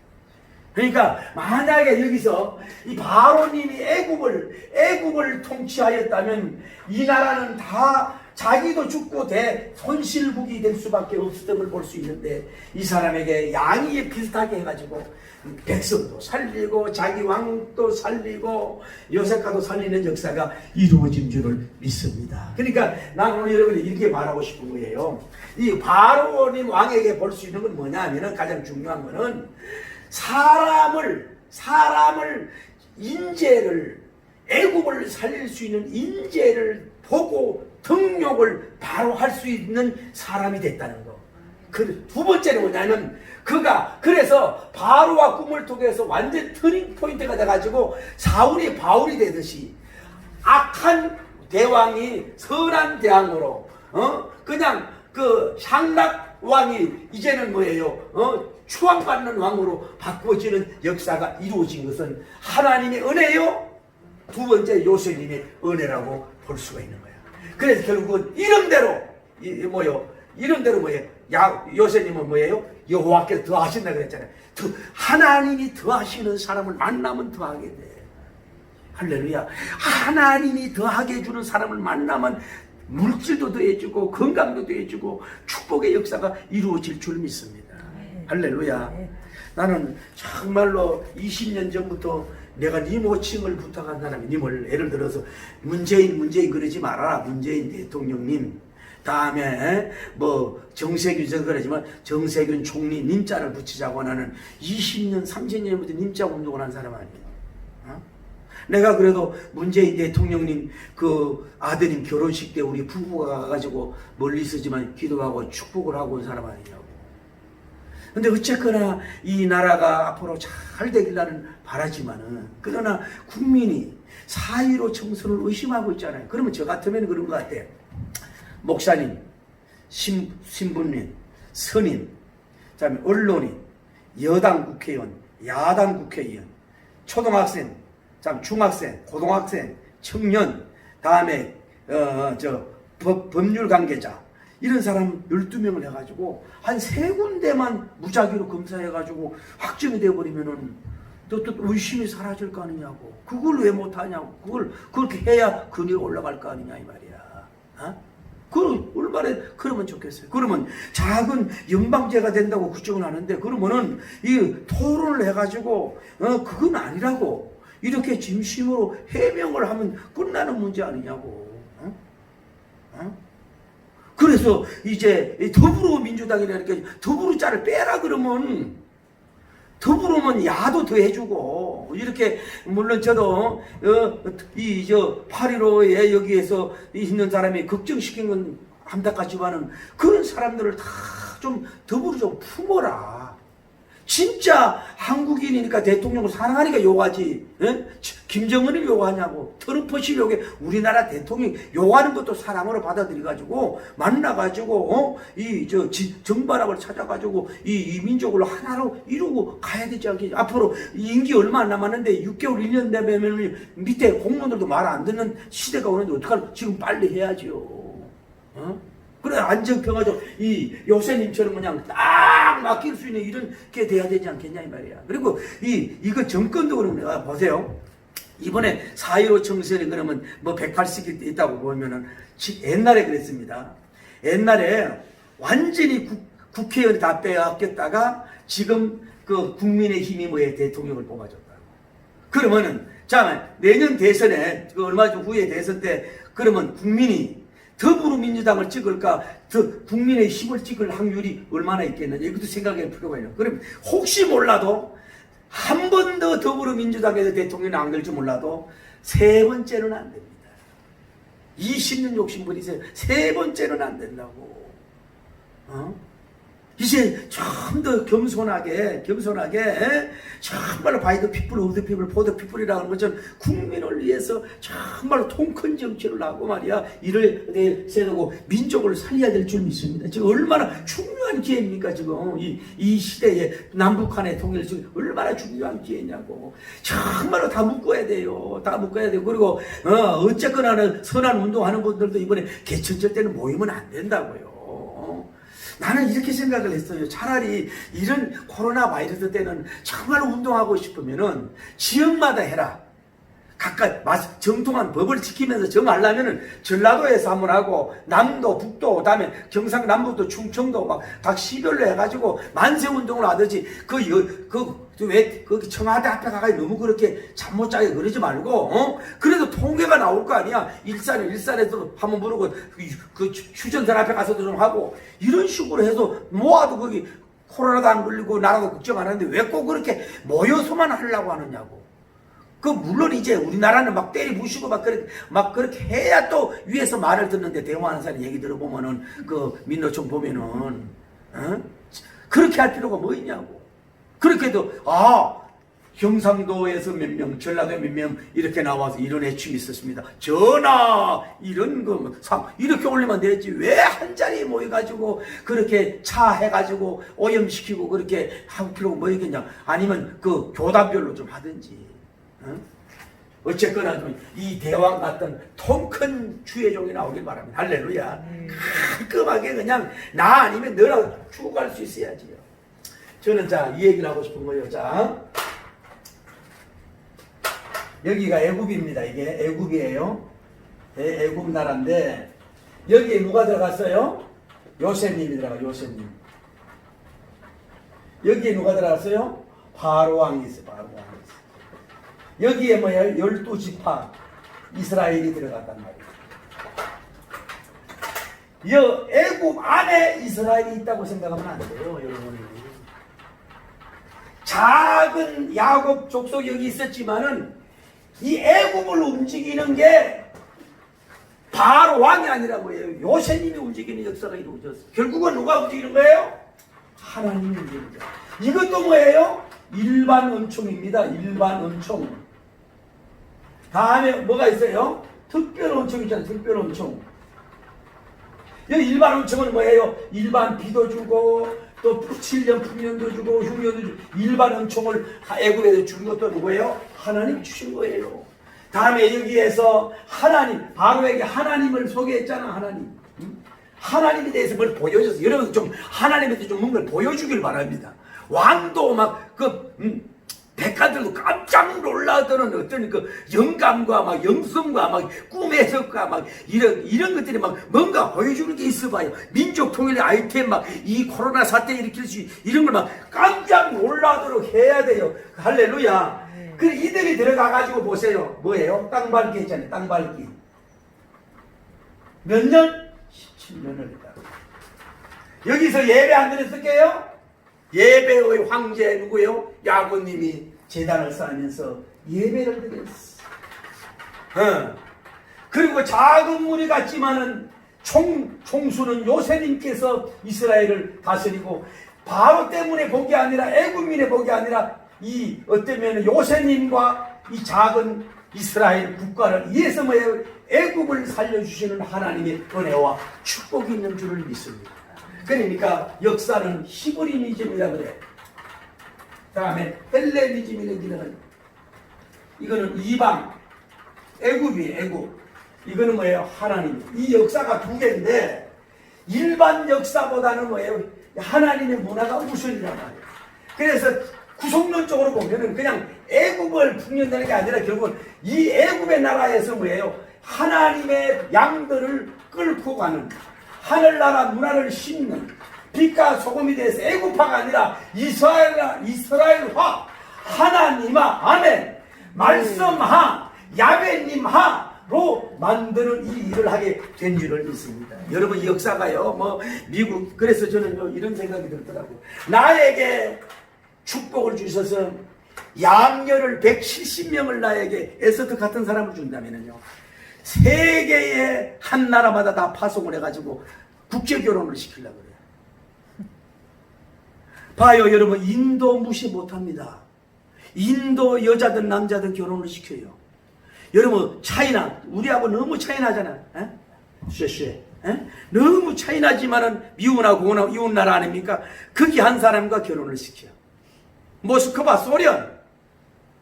Speaker 1: 그러니까 만약에 여기서 이 바로님이 애국을 통치하였다면 이 나라는 다 자기도 죽고 손실국이 될 수밖에 없었던 걸 볼 수 있는데 이 사람에게 양이 비슷하게 해가지고 백성도 살리고 자기 왕도 살리고 요셉가도 살리는 역사가 이루어진 줄을 믿습니다. 그러니까 나는 오늘 여러분이 이렇게 말하고 싶은 거예요. 이 바로님 왕에게 볼 수 있는 건 뭐냐 하면은 가장 중요한 거는 사람을 인재를 애국을 살릴 수 있는 인재를 보고 등록을 바로 할 수 있는 사람이 됐다는 거. 두 번째는 뭐냐면 그래서 바로와 꿈을 통해서 완전 터닝 포인트가 돼가지고 사울이 바울이 되듯이 악한 대왕이 선한 대왕으로 그냥 향락 왕이 이제는 뭐예요? 추앙받는 왕으로 바꾸어지는 역사가 이루어진 것은 하나님의 은혜요. 두 번째 요셉님의 은혜라고 볼 수가 있는 거야. 그래서 결국은 이름대로 요셉님은 뭐예요? 여호와께서 더하신다 그랬잖아요. 하나님이 더하시는 사람을 만나면 더하게 돼. 할렐루야. 하나님이 더하게 해주는 사람을 만나면 물질도 더해주고 건강도 더해주고 축복의 역사가 이루어질 줄 믿습니다. 할렐루야. 나는 정말로 20년 전부터 내가 네 모칭을 부탁한 사람이 님을 예를 들어서 문재인 그러지 말아라. 문재인 대통령님. 다음에 정세균 그러지만 정세균 총리 님자를 붙이자고 나는 20년 30년부터 님자 운동을 한 사람 아니에요. 내가 그래도 문재인 대통령님 아드님 결혼식 때 우리 부부가 가가지고 멀리 있었지만 기도하고 축복을 하고 온 사람 아니냐고. 근데 어쨌거나 이 나라가 앞으로 잘 되길 나는 바라지만은 그러나 국민이 사의로 정선을 의심하고 있잖아요. 그러면 저 같으면 그런 것 같아요. 목사님, 신부님, 선임, 그다음에 언론인, 여당 국회의원, 야당 국회의원, 초등학생, 중학생, 고등학생, 청년, 다음에 법률 관계자 이런 사람 12명을 해가지고 한 3군데만 무작위로 검사해가지고 확정이 되어버리면은 또 의심이 사라질 거 아니냐고. 그걸 왜 못하냐고. 그렇게 해야 근위가 올라갈 거 아니냐 이 말이야. 얼마나 그러면 좋겠어요. 그러면 작은 연방제가 된다고 걱정을 하는데 그러면은 이 토론을 해가지고 그건 아니라고. 이렇게 진심으로 해명을 하면 끝나는 문제 아니냐고. 그래서 이제 더불어민주당이라니까 더불어자를 빼라 그러면 더불어면 야도 더 해주고 이렇게 물론 저도 8.15에 여기에서 있는 사람이 걱정시킨 건 안타깝지만은 그런 사람들을 다 좀 더불어 좀 품어라. 진짜 한국인이니까 대통령을 사랑하니까 욕하지. 에? 김정은을 욕하냐고. 트럼프씨 욕해. 우리나라 대통령 욕하는 것도 사랑으로 받아들여가지고 만나가지고 정발합을 찾아가지고 이 민족을 하나로 이루고 가야 되지 않겠지. 앞으로 임기 얼마 안 남았는데 6개월 1년 되면 밑에 공무원들도 말 안 듣는 시대가 오는데 어떡하나. 지금 빨리 해야죠. 그래 안정평화적 이 요새님처럼 그냥 딱 맡길 수 있는 이런 게 돼야 되지 않겠냐 이 말이야. 그리고 이거 정권도 그러면 보세요. 이번에 4.15 총선에 그러면 뭐 180이 있다고 보면은 옛날에 그랬습니다. 옛날에 완전히 국회의원이 다 빼앗겼다가 지금 그 국민의힘이 뭐에 대통령을 뽑아줬다고. 그러면은 자 내년 대선에 그 얼마 전 후에 대선 때 그러면 국민이 더불어민주당을 찍을까 국민의 힘을 찍을 확률이 얼마나 있겠느냐 이것도 생각할 필요가 있는. 그럼 혹시 몰라도 한 번 더 더불어민주당에서 대통령이 안 될지 몰라도 세 번째는 안 됩니다. 20년 욕심부리세요. 세 번째는 안 된다고. 이제 좀 더 겸손하게 정말로 바이 더 피플 오브 더 피플 포 더 피플이라는 것처럼 국민을 위해서 정말로 통큰 정치를 하고 말이야 이를 세우고 민족을 살려야 될 줄 믿습니다. 지금 얼마나 중요한 기회입니까? 지금 이 시대에 남북한의 통일 지금 얼마나 중요한 기회냐고. 정말로 다 묶어야 돼요. 다 묶어야 돼요. 그리고 어쨌거나 선한 운동하는 분들도 이번에 개천절 때는 모이면 안 된다고요. 나는 이렇게 생각을 했어요. 차라리 이런 코로나 바이러스 때는 정말 운동하고 싶으면은 지역마다 해라. 각각 정통한 법을 지키면서 정하려면은 전라도에서 한번 하고 남도, 북도, 그다음에 경상남북도, 충청도 막 각 시별로 해가지고 만세 운동을 하듯이 왜 청와대 앞에 가가지고 너무 그렇게 잠 못 자게 그러지 말고 그래도 통계가 나올 거 아니야. 일산에서 한번 부르고 그 휴전선 앞에 가서도 좀 하고 이런 식으로 해서 모아도 거기 코로나도 안 걸리고 나라도 걱정 안 하는데 왜 꼭 그렇게 모여서만 하려고 하느냐고. 물론 이제 우리나라는 막 때리 부시고 막 그렇게 해야 또 위에서 말을 듣는데 대화하는 사람 얘기 들어보면은 민노총 보면은 그렇게 할 필요가 뭐 있냐고. 그렇게 해도 경상도에서 몇 명, 전라도에 몇 명 이렇게 나와서 이런 해충이 있었습니다. 전하 이런 거 이렇게 올리면 되지. 왜 한 자리에 모여가지고 그렇게 차해가지고 오염시키고 그렇게 할 필요가 뭐 있겠냐. 아니면 교단별로 좀 하든지. 어쨌거나 이 대왕 같은 통큰 주의종이 나오길 바랍니다. 할렐루야. 깔끔하게 그냥 나 아니면 너라고 죽어갈 수 있어야지요. 저는 이 얘기를 하고 싶은 거예요. 여기가 애굽입니다. 이게 애굽이에요. 애굽 나라인데 여기에 누가 들어갔어요? 요셉님이 들어가요. 요셉님. 여기에 누가 들어갔어요? 바로 왕이 있어요. 바로 왕이 있어요. 여기에 뭐야? 12지파 이스라엘이 들어갔단 말이에요. 애굽 안에 이스라엘이 있다고 생각하면 안 돼요, 여러분. 작은 야곱 족속이 여기 있었지만은 이 애굽을 움직이는 게 바로 왕이 아니라고 해요. 요셉님이 움직이는 역사가 이루어졌어요. 결국은 누가 움직이는 거예요? 하나님이 움직이는 거예요. 이것도 뭐예요? 일반 은총입니다. 일반 은총. 다음에 뭐가 있어요? 특별 은총 있잖아요. 특별 은총. 여기 일반 은총은 뭐예요? 일반 비도 주고 또 7년 풍년도 주고 흉년도 주고 일반 은총을 애굽에서 준 것도 누구예요? 하나님 주신 거예요. 다음에 여기에서 하나님 바로에게 하나님을 소개했잖아. 하나님. 하나님에 대해서 뭘 보여줘서 여러분 좀 하나님에 대해서 좀 뭔가를 보여주길 바랍니다. 왕도 백가들도 깜짝 놀라더는 어떤 영감과 영성과 꿈 해석과 이런 것들이 뭔가 보여주는 게 있어 봐요. 민족 통일의 아이템 이 코로나 사태 일으킬 수 이런 걸 깜짝 놀라도록 해야 돼요. 할렐루야. 그 이들이 들어가가지고 보세요. 뭐예요? 땅 밟기 했잖아요. 땅 밟기. 몇 년? 17년을 했다. 여기서 예배 안 드렸을게요? 예배의 황제 누구예요? 야고님이 제단을 쌓으면서 예배를 드렸어. 그리고 작은 무리 같지만은 총수는 요새님께서 이스라엘을 다스리고 바로 때문에 복이 아니라 애굽민의 복이 아니라 이 어쩌면 요새님과 이 작은 이스라엘 국가를 위해서 뭐예요? 애굽을 살려주시는 하나님의 은혜와 축복이 있는 줄을 믿습니다. 그러니까 역사는 히브리니즘이라 그래. 다음에 헬레니즘이라는 이거는 이방 애굽이 애굽. 이거는 뭐예요? 하나님. 이 역사가 두 개인데 일반 역사보다는 뭐예요? 하나님의 문화가 우선이란 말이에요. 그래서 구속론적으로 보면은 그냥 애굽을 풍년되는 게 아니라 결국은 이 애굽의 나라에서 뭐예요? 하나님의 양들을 끌고 가는 하늘나라 문화를 심는 빛과 소금이 돼서 애굽화가 아니라 이스라엘화 하나님아 아멘 말씀하 야베님하로 만드는 이 일을 하게 된 줄을 믿습니다. 여러분 이 역사가요 뭐 미국 그래서 저는 이런 생각이 들더라고요. 나에게 축복을 주셔서 양녀를 170명을 나에게 에서드 같은 사람을 준다면요 세계의 한 나라마다 다 파송을 해가지고 국제결혼을 시키려고 그래요. 봐요 여러분 인도 무시 못합니다. 인도 여자든 남자든 결혼을 시켜요. 여러분 차이나 우리하고 너무 차이나잖아. 쉐쉐 너무 차이나지만은 미국하고 공하고 이웃 나라 아닙니까? 거기 한 사람과 결혼을 시켜요. 모스크바 소련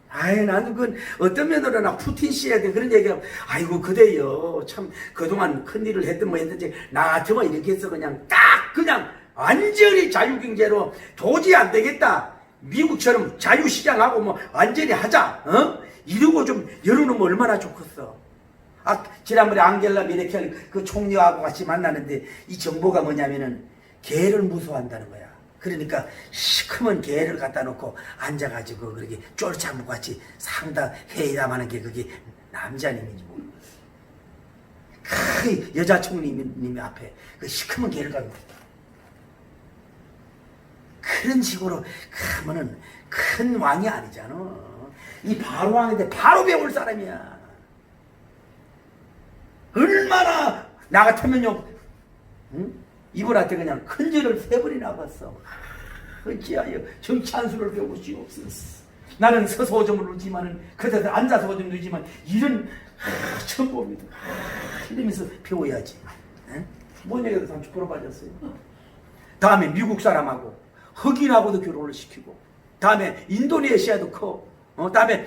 Speaker 1: 아이 나는 그 어떤 면으로 나 푸틴 씨한테 그런 얘기하면 아이고 그대요 참 그동안 큰일을 했든 뭐 했든지 나 같으면 이렇게 해서 그냥 딱 그냥 완전히 자유경제로 도저히 안 되겠다 미국처럼 자유시장하고 뭐 완전히 하자 이러고 좀 열어놓으면 얼마나 좋겠어. 지난번에 앙겔라 메르켈 그 총리하고 같이 만나는데 이 정보가 뭐냐면은 개를 무서워한다는 거야. 그러니까 시커먼 개를 갖다 놓고 앉아가지고 그렇게 쫄창무 같이 상담 회의담하는 게 그게 남자님이지 뭐. 그 여자 총리님 앞에 그 시커먼 개를 갖고 그런 식으로 하면은 큰 왕이 아니잖아. 이 바로 왕인데 바로 배울 사람이야. 얼마나 나 같으면요 이분한테 그냥 큰 죄를 3번이나 봤어. 어찌하여 정치 한 수를 배우고 싶었어. 나는 서서 오줌을 누지만은 그때도 앉아서 오줌 누지만 이런 처음 봅니다. 이러면서 배워야지. 뭔 얘기도 참 부러워졌어요. 다음에 미국 사람하고 흑인하고도 결혼을 시키고 다음에 인도네시아도 커. 다음에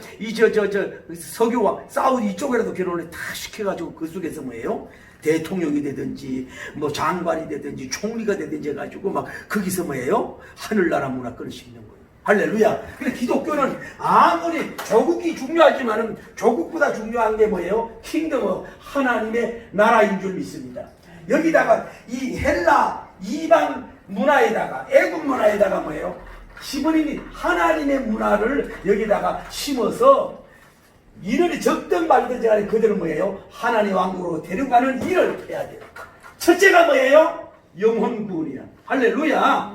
Speaker 1: 석유와 사우디 이쪽이라도 결혼을 다 시켜가지고 그 속에서 뭐예요? 대통령이 되든지 뭐 장관이 되든지 총리가 되든지 해가지고 막 거기서 뭐예요? 하늘나라 문화권을 심는 거예요. 할렐루야. 근데 기독교는 아무리 조국이 중요하지만은 조국보다 중요한 게 뭐예요? 킹덤 하나님의 나라인 줄 믿습니다. 여기다가 이 헬라 이방 문화에다가 애국 문화에다가 뭐예요? 시몬이 하나님의 문화를 여기다가 심어서 인원이 적든 말든 간에 그들은 뭐예요? 하나님 왕국으로 데려가는 일을 해야 돼요. 첫째가 뭐예요? 영혼 구원이야. 할렐루야.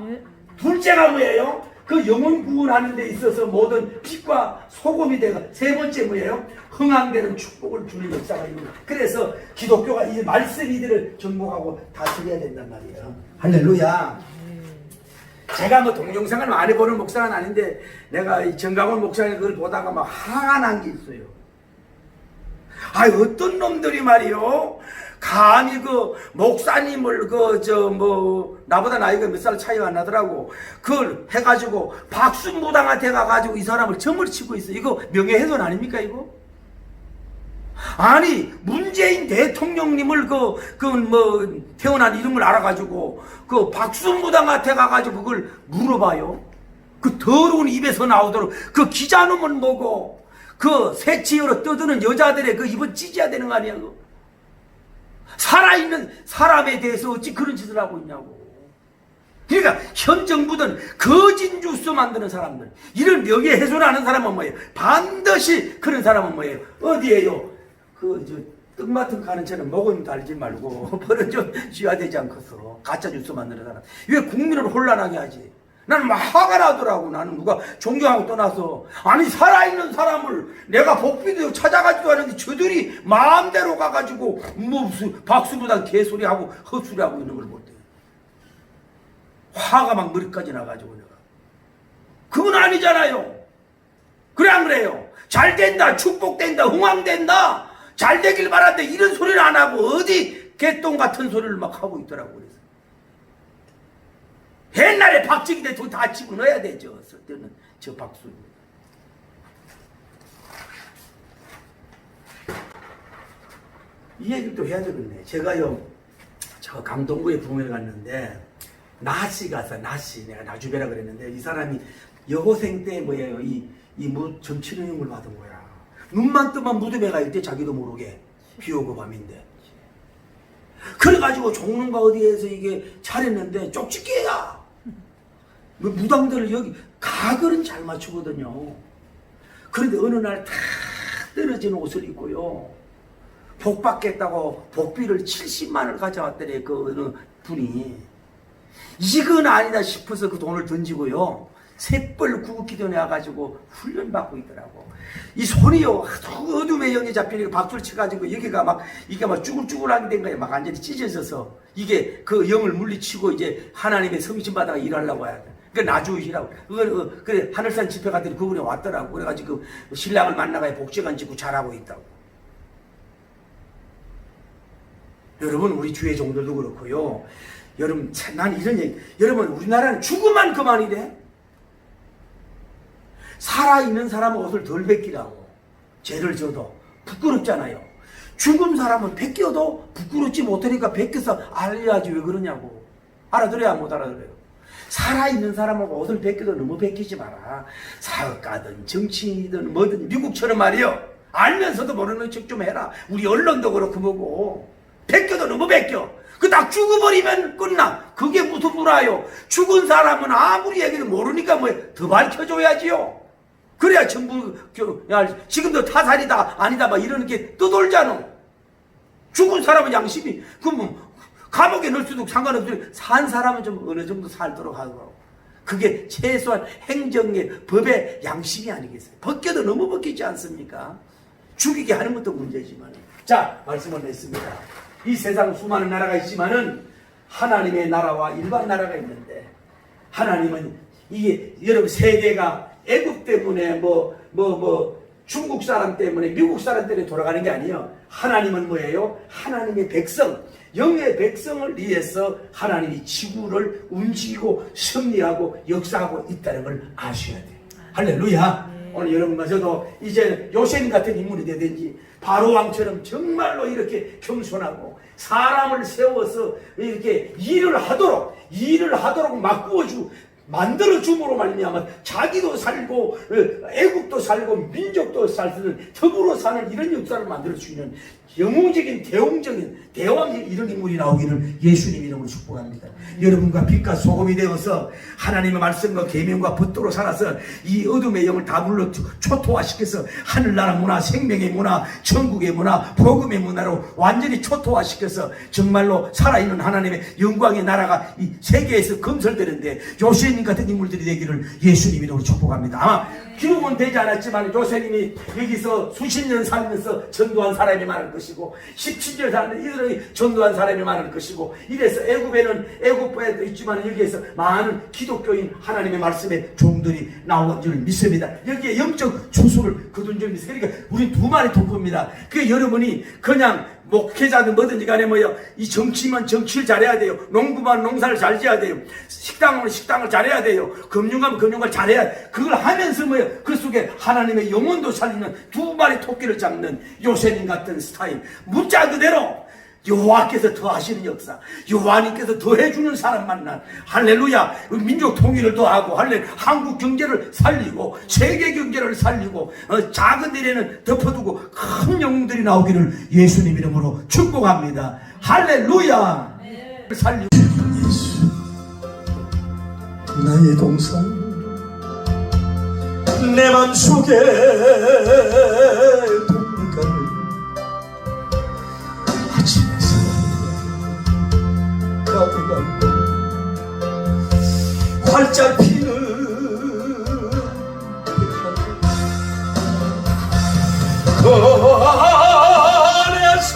Speaker 1: 둘째가 뭐예요? 그 영혼 구원하는 데 있어서 모든 빛과 소금이 되고 세 번째 뭐예요? 흥황되는 축복을 주는 역사가 있는 거예요. 그래서 기독교가 이 말씀 이들을 정복하고 다스려야 된단 말이에요. 할렐루야. 제가 뭐 동영상을 많이 보는 목사는 아닌데 내가 이 정강원 목사님 그걸 보다가 막 화가 난 게 있어요. 어떤 놈들이 말이요 감히 그 목사님을 나보다 나이가 몇 살 차이가 안 나더라고. 그걸 해가지고 박순무당한테 가가지고 이 사람을 점을 치고 있어. 이거 명예훼손 아닙니까 이거? 아니 문재인 대통령님을 태어난 이름을 알아가지고 그 박순무당한테 가가지고 그걸 물어봐요. 그 더러운 입에서 나오도록 그 기자놈은 뭐고 그 새치어로 떠드는 여자들의 그 입은 찢어야 되는 거 아니야 그거? 살아있는 사람에 대해서 어찌 그런 짓을 하고 있냐고. 그러니까 현 정부든 거짓 뉴스 만드는 사람들, 이런 명예훼손을 하는 사람은 뭐예요? 반드시 그런 사람은 뭐예요? 어디에요? 떡 맡은 가는 채는 목은 달지 말고 벌은 좀 쥐어야 되지 않겠어. 가짜 뉴스 만드는 사람. 왜 국민을 혼란하게 하지? 나는 막 화가 나더라고. 나는 누가 존경하고 떠나서, 아니 살아있는 사람을 내가 복비도 찾아가지도 않는데 저들이 마음대로 가가지고 뭐 무슨 박수보다 개소리하고 헛소리하고 있는 걸 볼 때 화가 막 머리까지 나가지고 내가. 그건 아니잖아요. 그래 안 그래요? 잘 된다, 축복된다, 흥왕된다, 잘 되길 바란다, 이런 소리를 안 하고 어디 개똥 같은 소리를 막 하고 있더라고. 그래서 옛날에 박정희 대통령 다 집어넣어야 되죠. 그때는 저 박수. 이 얘기를 또 해야 되겠네. 제가요, 저 강동구에 부모에 갔는데 나씨 가서, 나씨, 내가 나주배라 그랬는데, 이 사람이 여고생 때 뭐예요, 정치능력을 받은 거야. 눈만 뜨면 무덤에 가 있대, 자기도 모르게. 비 오고 밤인데. 그래가지고 종로가 어디에서 이게 차렸는데 쪽집게야. 뭐 무당들을 여기 가글은 잘 맞추거든요. 그런데 어느 날 탁 떨어진 옷을 입고요, 복 받겠다고 복비를 70만을 가져왔더래. 그 어느 분이. 이건 아니다 싶어서 그 돈을 던지고요, 셋벌 구급기도에 와가지고 훈련받고 있더라고. 이 손이요, 어둠의 영에 잡히니까 박수를 쳐가지고 여기가 막, 이게 막 쭈글쭈글하게 된 거예요. 막 완전히 찢어져서. 이게 그 영을 물리치고 이제 하나님의 성신 받아가 일하려고 해야 돼. 그 나주시라고. 그래, 하늘산 집회 갔더니 그분이 왔더라고. 그래가지고 신랑을 만나가야 복지관 짓고 잘하고 있다고. 여러분, 우리 주의 종들도 그렇고요. 여러분, 난 이런 얘기. 여러분, 우리나라는 죽으면 그만이래. 살아있는 사람은 옷을 덜 벗기라고. 죄를 져도 부끄럽잖아요. 죽은 사람은 벗겨도 부끄럽지 못하니까 벗겨서 알려야지 왜 그러냐고. 알아들어야 못 알아들어요. 살아있는 사람하고 옷을 벗겨도 너무 벗기지 마라. 사업가든 정치인이든 뭐든 미국처럼 말이요, 알면서도 모르는 척 좀 해라. 우리 언론도 그렇고 뭐고. 벗겨도 너무 벗겨. 그 딱 죽어버리면 끝나. 그게 무슨 문화요? 죽은 사람은 아무리 얘기도 모르니까 뭐 더 밝혀줘야지요. 그래야 전부, 야, 지금도 타살이다, 아니다, 막 이러는 게 떠돌잖아. 죽은 사람은 양심이, 그럼 감옥에 넣을 수도 상관없어요. 산 사람은 좀 어느 정도 살도록 하고. 그게 최소한 행정의 법의 양심이 아니겠어요? 벗겨도 너무 벗기지 않습니까? 죽이게 하는 것도 문제지만. 자, 말씀을 냈습니다. 이 세상 수많은 나라가 있지만은 하나님의 나라와 일반 나라가 있는데, 하나님은 이게 여러분 세계가 애국 때문에 중국 사람 때문에 미국 사람 때문에 돌아가는 게 아니에요. 하나님은 뭐예요? 하나님의 백성, 영의 백성을 위해서 하나님이 지구를 움직이고 섭리하고 역사하고 있다는 걸 아셔야 돼요. 할렐루야. 오늘 여러분마저도 이제 요셉 같은 인물이 되든지 바로 왕처럼 정말로 이렇게 겸손하고 사람을 세워서 이렇게 일을 하도록 막 만들어 줌으로 말미암아 자기도 살고 애국도 살고 민족도 살 수 있는 더불어 사는 이런 역사를 만들 수 있는 영웅적인 대왕적인 이런 인물이 나오기를 예수님 이름으로 축복합니다. 여러분과 빛과 소금이 되어서 하나님의 말씀과 계명과 법도로 살아서 이 어둠의 영을 다 물러 초토화시켜서 하늘나라 문화, 생명의 문화, 천국의 문화, 복음의 문화로 완전히 초토화시켜서 정말로 살아있는 하나님의 영광의 나라가 이 세계에서 건설되는데 요셉님 같은 인물들이 되기를 예수님 이름으로 축복합니다. 아마 기록은 되지 않았지만 요셉님이 여기서 수십 년 살면서 전도한 사람이 많을 것이고 17년 살면서 이들이 전도한 사람이 많을 것이고 이래서 애국에도 있지만 여기에서 많은 기독교인 하나님의 말씀의 종들이 나온 줄 믿습니다. 여기에 영적 추수를 거둔 줄 믿습니다. 그러니까 우리 두 마리 토크입니다. 그게 여러분이 그냥 목회자든 뭐든지 간에 이 정치면 정치를 잘해야 돼요. 농부만 농사를 잘 지어야 돼요. 식당은 식당을 잘해야 돼요. 금융하면 금융을 잘해야 돼요. 그걸 하면서 그 속에 하나님의 영혼도 살리는 두 마리 토끼를 잡는 요셉님 같은 스타일. 문자 그대로 여호와께서 더 하시는 역사, 여호와님께서 더 해주는 사람 만난 할렐루야. 민족 통일을 더하고 한국 경제를 살리고 세계 경제를 살리고 작은 일에는 덮어두고 큰 영웅들이 나오기를 예수님 이름으로 축복합니다. 할렐루야. 살리고 나의 동산 내 맘속에 독립감을 아침에서 가득 안고 활짝 피는 그 안에서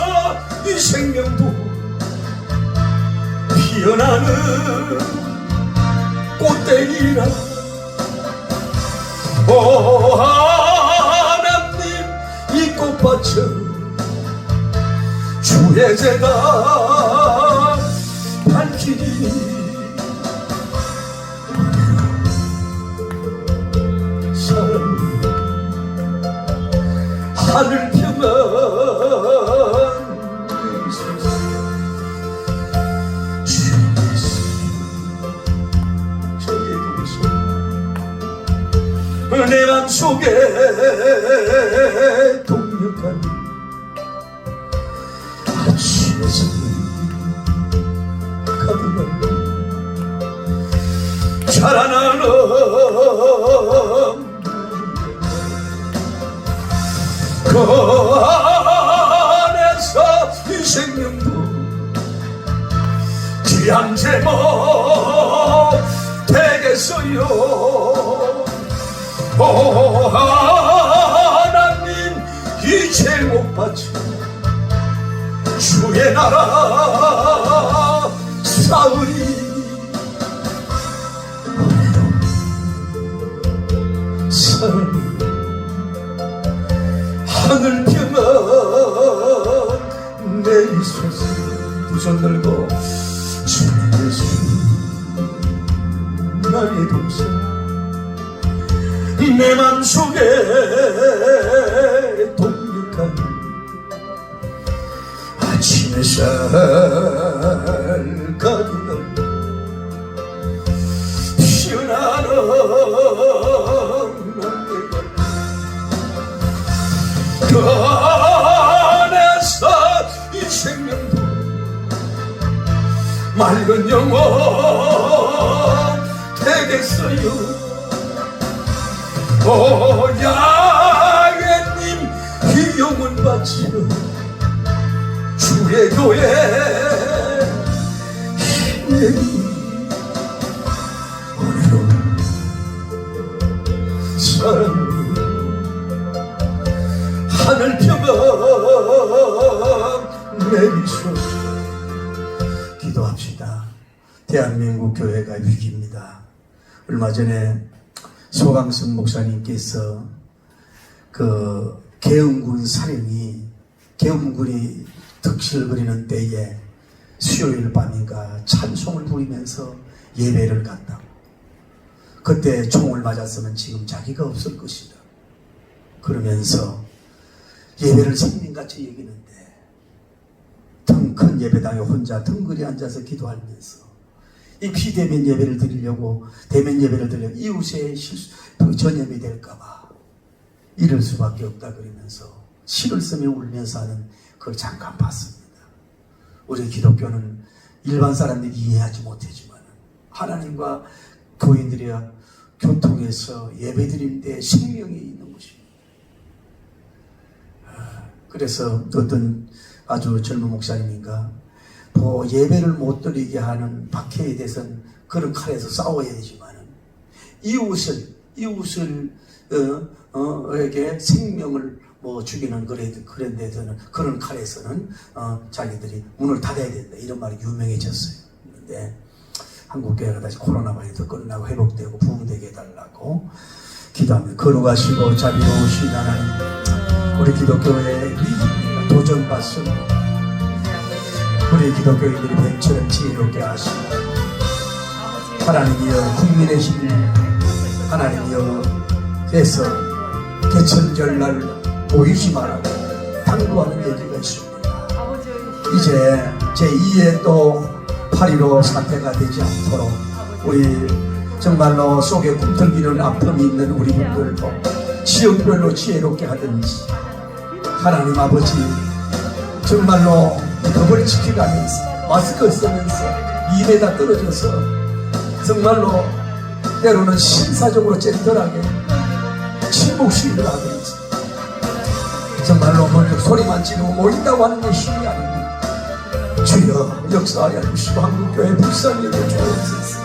Speaker 1: 이 생명도 피어나는 꽃대기라 오 하나님 이 꽃밭은 주의 제가 밝히니 사랑이 하늘 평안 내 맘속에 동력한 아침에서 가득한 자라나는 그 안에서 이 생명도 귀한 제목 되겠어요. 오 하나님 이 제목 바쳐 주의 나라 사으리 사랑이 하늘 평안 내리소서 두 손 들고 주님 예수 나의 동생 내 맘속에 독립한 아침 햇살 가득한 피어나는 그 안에서 이 생명도 맑은 영혼 되겠어요. 오 야외님 이 영혼 바치는 주의 교회 힘내니 오늘은 사랑 하늘 평안 내리소서. 기도합시다. 대한민국 교회가 위기입니다. 얼마 전에 소강승 목사님께서 그 계엄군 사령이 계엄군이 득실을 벌이는 때에 수요일 밤인가 찬송을 부리면서 예배를 갔다고. 그때 총을 맞았으면 지금 자기가 없을 것이다 그러면서 예배를 생명같이 여기는데 등 큰 예배당에 혼자 덩그리 앉아서 기도하면서 이 비대면 예배를 드리려고 대면 예배를 드리려고 이웃의 전염이 될까봐 이럴 수밖에 없다 그러면서 시를 쓰며 울면서 하는 그걸 잠깐 봤습니다. 우리 기독교는 일반 사람들이 이해하지 못하지만 하나님과 교인들이야 교통해서 예배 드리는데 생명이 있는 것입니다. 그래서 어떤 아주 젊은 목사님인가 예배를 못 드리게 하는 박해에 대해서는 그런 칼에서 싸워야 되지만 이웃에게 생명을 죽이는 그런 데서는 그런 칼에서는 자기들이 문을 닫아야 된다 이런 말이 유명해졌어요. 그런데 한국교회가 다시 코로나 바이러스 끝나고 회복되고 부흥되게 해달라고 기도하며 걸어가시고 자비로우신 하나님 우리 기독교의 위기입니다. 도전받습니다. 우리 기독교인들이 뱀처럼 지혜롭게 하시고 하나님이여 국민의 힘 하나님이여 그래서 개천절날 보이지 말라고 당부하는 얘기가 있습니다. 이제 제2의 또 8.15 사태가 되지 않도록 우리 정말로 속에 꿈틀기는 아픔이 있는 우리 분들도 지역별로 지혜롭게 하든지 하나님 아버지 정말로 법을 지켜가면서 마스크 쓰면서 입에다 떨어져서 정말로 때로는 신사적으로 젠틀하게 침묵시위를 하고 있습니다. 정말로 소리만 지르고 모인다고 하는 게 힘이 아닙니다. 주여 역사하여 주시고 한국교회 불쌍히 여겨주옵소서.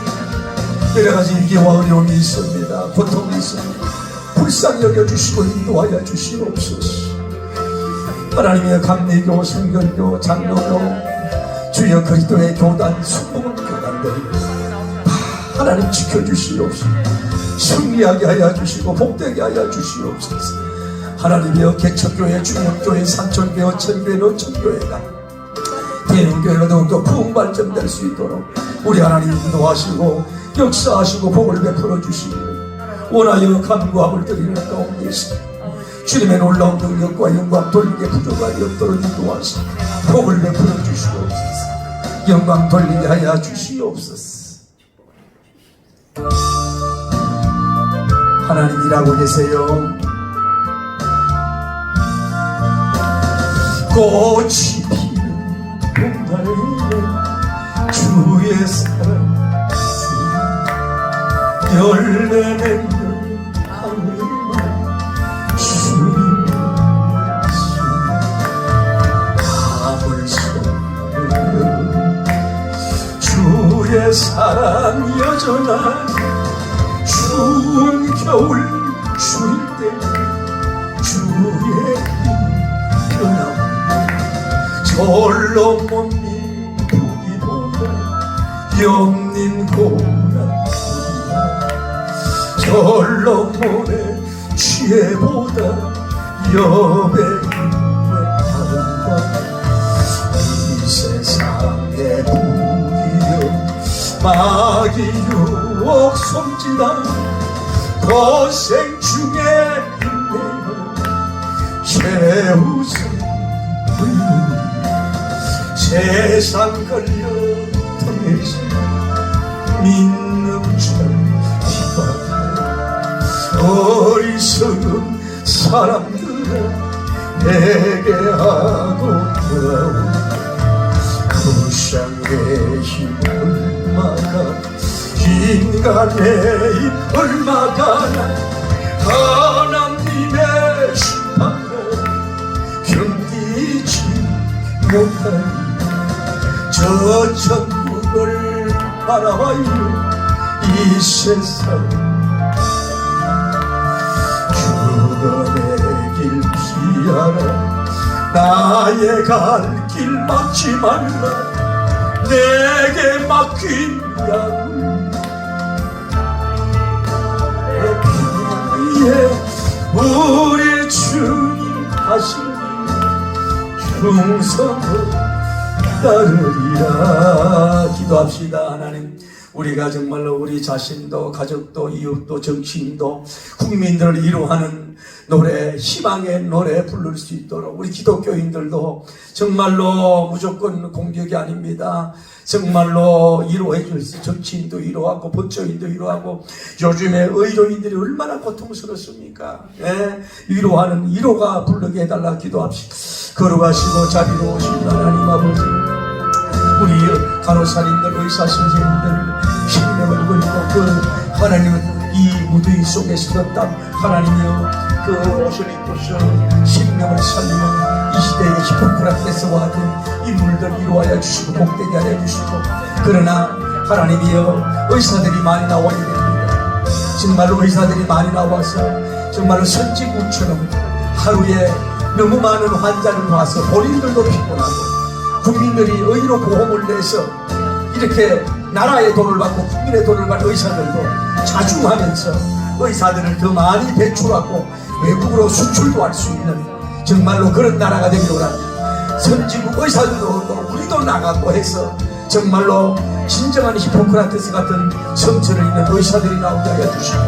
Speaker 1: 여러가지 위기와 어려움이 있습니다. 고통이 있습니다. 불쌍히 여겨주시고 인도하여 주시옵소서. 하나님의 감리교, 성결교, 장로교, 주여 그리스도의 교단, 순복음 교단들 하나님 지켜주시옵소서. 승리하게 하여 주시고 복되게 하여 주시옵소서. 하나님이여 개척교회, 중원교회, 산천교회, 어천교회, 노천교회가 대형교회가 더욱더 부흥발전될 수 있도록 우리 하나님 인도하시고 역사하시고 복을 베풀어 주시기를 원하여 간구함을 드리는 가운데서 주님의 놀라운 능력과 영광 돌리게 부족함이 없도록 인도하시고 복을 베풀어 주시옵소서. 영광 돌리게 하여 주시옵소서. 하나님 일하고 계세요. 꽃이 피는 봄날에 주의 사랑 열매 맺는 하늘만 주님 밤을 솟는 주의 사랑 여전한 추운 겨울 추울 때 주의 변함 절로 못 미루기보다 영린 고난 절로 모래 취해보다 여백인의 아름다움 이 세상의 부귀여 마귀 유혹 손짓한 고생 중에 힘내어 최우선 세상 걸려 통해서 믿는 참 어리석은 사람들은 내게 하고 돌아온 불쌍의 힘 얼마가 인간의 힘 얼마가 하나님의 심판을 견디지 못하니 저 천국을 바라봐요 이 세상 주님의 길 피하라 나의 갈 길 막지 말라 내게 맡긴 양을 내 피에 우리 주님 하시니 충성을 따르리라. 기도합시다. 하나님 우리가 정말로 우리 자신도 가족도 이웃도 정치인도 국민들을 위로하는 노래 희망의 노래 부를 수 있도록 우리 기독교인들도 정말로 무조건 공격이 아닙니다. 정말로 위로해 줄 수 정치인도 위로하고 법조인도 위로하고 요즘에 의료인들이 얼마나 고통스럽습니까? 예? 위로하는 위로가 부르게 해달라 기도합시다. 걸어가시고 자비로우신 하나님 아버지 우리 간호사님들 의사 선생님들 생명을 걸고 그 하나님은 이 무더위 속에서도 딱 하나님이여 그 옷을 입고서 생명을 살리는 이 시대의 히포크라테스와 같은 인물들 위로하여 주시고 복되게 하여 주시고 그러나 하나님이여 의사들이 많이 나와야 됩니다. 정말로 의사들이 많이 나와서 정말로 선진국처럼 하루에 너무 많은 환자를 봐서 본인들도 피곤하고 국민들이 의료 보험을 내서 이렇게 나라의 돈을 받고 국민의 돈을 받는 의사들도 자중하면서 의사들을 더 많이 배출하고 외국으로 수출도 할 수 있는 정말로 그런 나라가 되기를 원합니다. 선진국 의사들도 우리도 나가고 해서 정말로 진정한 히포크라테스 같은 성처를 있는 의사들이 나오게 하여 주시고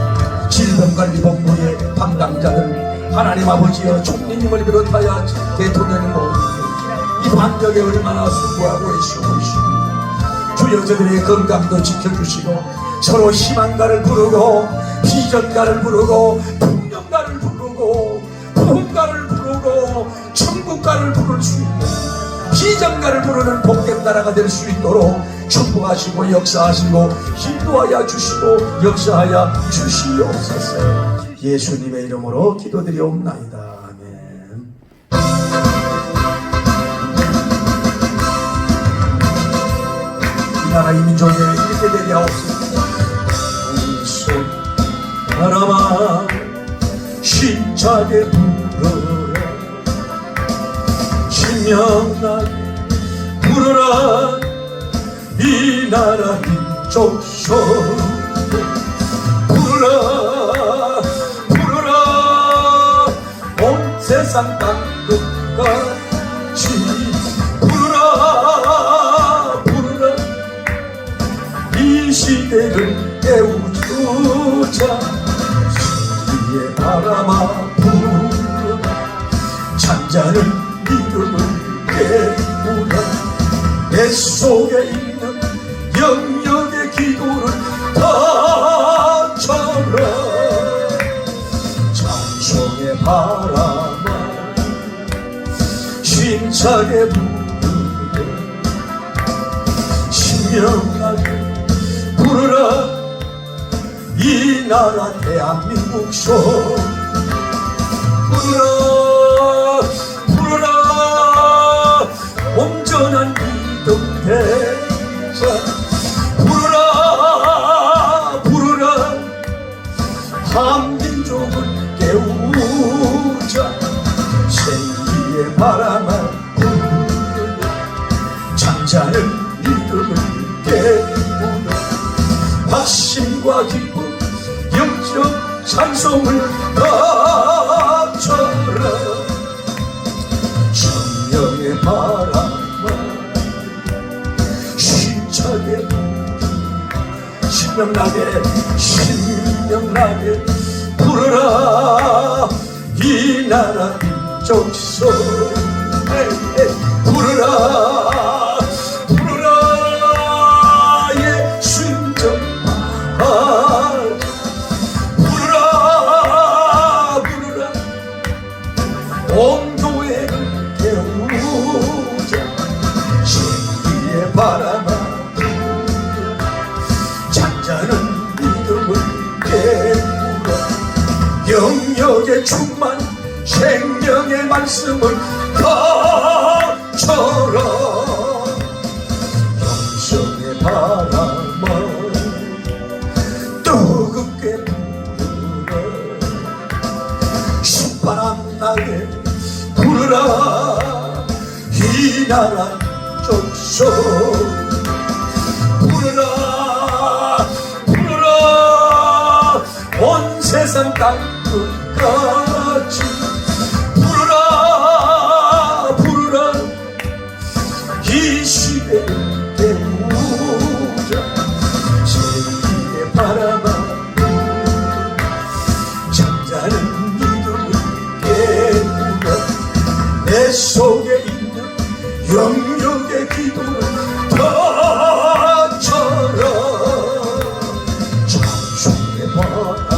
Speaker 1: 질병관리본부의 담당자들 하나님 아버지여 총리님을 비롯하여 대통령님 이 방역에 얼마나 수고하고 애쓰고 있습니다. 주여 저들의 건강도 지켜주시고 서로 희망가를 부르고 비전가를 부르고 풍년가를 부르고 부흥가를 부르고 천국가를 부를 수 있는 비전가를 부르는 복된 나라가 될 수 있도록 축복하시고 역사하시고 인도하여 주시고 역사하여 주시옵소서. 예수님의 이름으로 기도드리옵나이다. 아멘. 이 나라 이 민족에 이렇게 되게 하옵소서. 손 바람아 힘차게 불어라, 신명나게 불어라. 이 나라 민족소 불어라 불어라. 온 세상 땅끝까지 불어라 불어라. 이 시대를 깨우주자. 승리의 바람아 불어라. 잠자는 믿음을 깨우라. 내 속에 있는 영역의 기도를 던져라. 찬송의 바람아 힘차게 부르라. 신명나게 부르라. 이 나라 대한민국 소 부르라 부르라. 온전한 믿음 대자 부르라 부르라. 한민족을 깨우자. 생기의 바람아 부르라. 잠자는 믿음을 깨우라. 확신과 기쁨 영적 찬송을 바쳐라. 성령의 바람아 힘차게 신명나게 신명나게 부르라. 이 나라 민족소 부르라 부르라. 예수님 부르라 부르라. 온 교회를 깨우자. 신비의 바람아 잠자는 믿음을 깨우라. 영역에 충만 생명의 말씀을 터쳐라. 영성의 바람아 뜨겁게 부르라. 신바람 나게 부르라. 이 나라 족속 부르라 부르라. 온 세상 땅끝까지 부르라 부르라. 이 시대를 깨우자. 생기의 바람아 잠자는 믿음을 깨우라. 내 속에 있는 영역의 기도를 터쳐라. 찬송의 바람아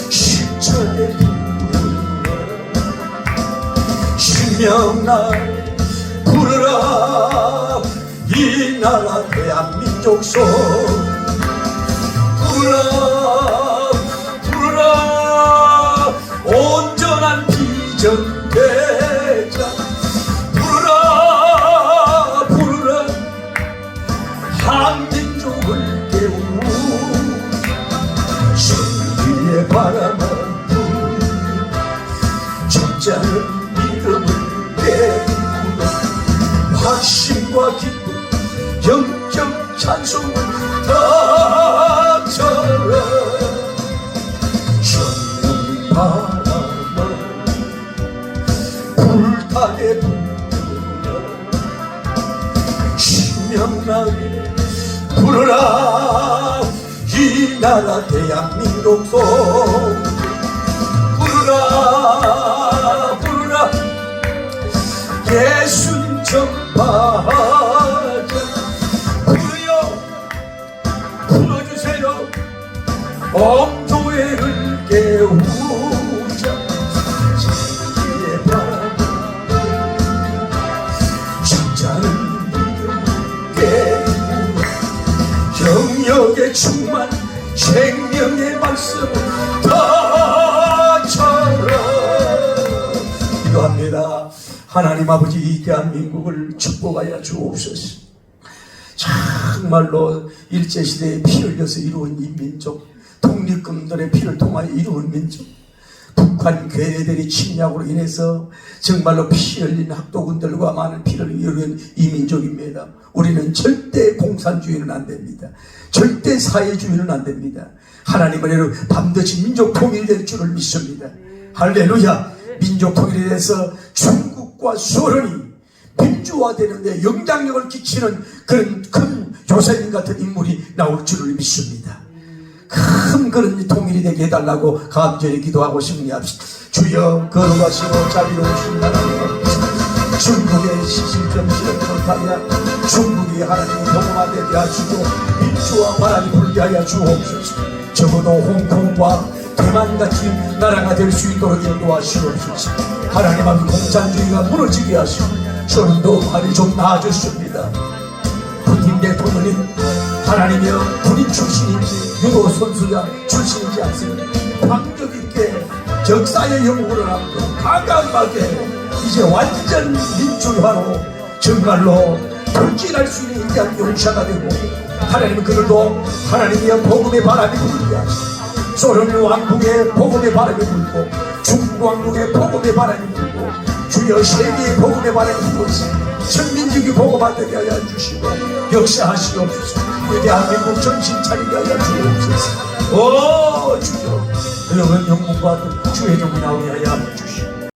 Speaker 1: 힘차게 부르라. 신명나게 부르라. 이 나라 대한민족 소 부르라 부르라. 온전한 비전대자 부르라 부르라. 한민족을 깨우자. 승리의 바람아 잠자는 믿음을 깨우라. 확신과 기쁨 영적 찬송을 터쳐라. 성령의 바람아 불타게 부르라. 신명나게 부르라. 이 나라 대한민국 소 부르라 부르라. 예수님 전파하자. 부르여 불러주세요. 온 교회를 깨우자. 생기의 바람아 영역에 충만 생명의 말씀을 다처럼 기도합니다. 하나님 아버지, 이 대한민국을 축복하여 주옵소서. 정말로 일제시대에 피 흘려서 이루어진 이 민족, 독립군들의 피를 통하여 이루어진 민족, 북한 괴뢰들이 침략으로 인해서 정말로 피 흘린 학도군들과 많은 피를 이루는 이 민족입니다. 우리는 절대 공산주의는 안 됩니다. 절대 사회주의는 안 됩니다. 하나님의 은혜로 반드시 민족 통일이 될 줄을 믿습니다. 할렐루야. 민족 통일에 대해서 중국과 소련이 민주화되는데 영향력을 끼치는 그런 큰 조세민 같은 인물이 나올 줄을 믿습니다. 큰 그런 통일이 되게 해달라고 간절히 기도하고 승리합시다. 주여, 거룩하시고 자비로우신 하나님, 중국의 시신점시를 못하여 중국이 하나님의 복음화되게 하시고 민주화 바람이 불게 하여 주옵소서. 적어도 홍콩과 대만같이 나라가 될 수 있도록 인도하시옵소서. 하나님 앞에 공산주의가 무너지게 하시고 저는도 말이 좀 나아졌습니다. 푸틴 대통령님, 하나님이여 군인 출신인지 유도 선수장 출신이지 않습니다. 방적 있게 적사의 영웅으로 남고 과감하게 이제 완전 민주화로 정말로 돌진할 수 있는 인간 용사가 되고, 하나님은 그들도 하나님이여 복음의 바람이 불게 하시고, 소련 왕국의 복음의 바람이 불고, 중국 왕국의 복음의 바람이 불고, 주여 세계의 복음의 바람이 불고, 전민족이 복음화되게 하여 주시고 역사하시옵소서. 우리 대한민국 정신 차리게 하여 주옵소서. 오 주여, 여러분 영문과 주의 종이 나오게 하여 주시고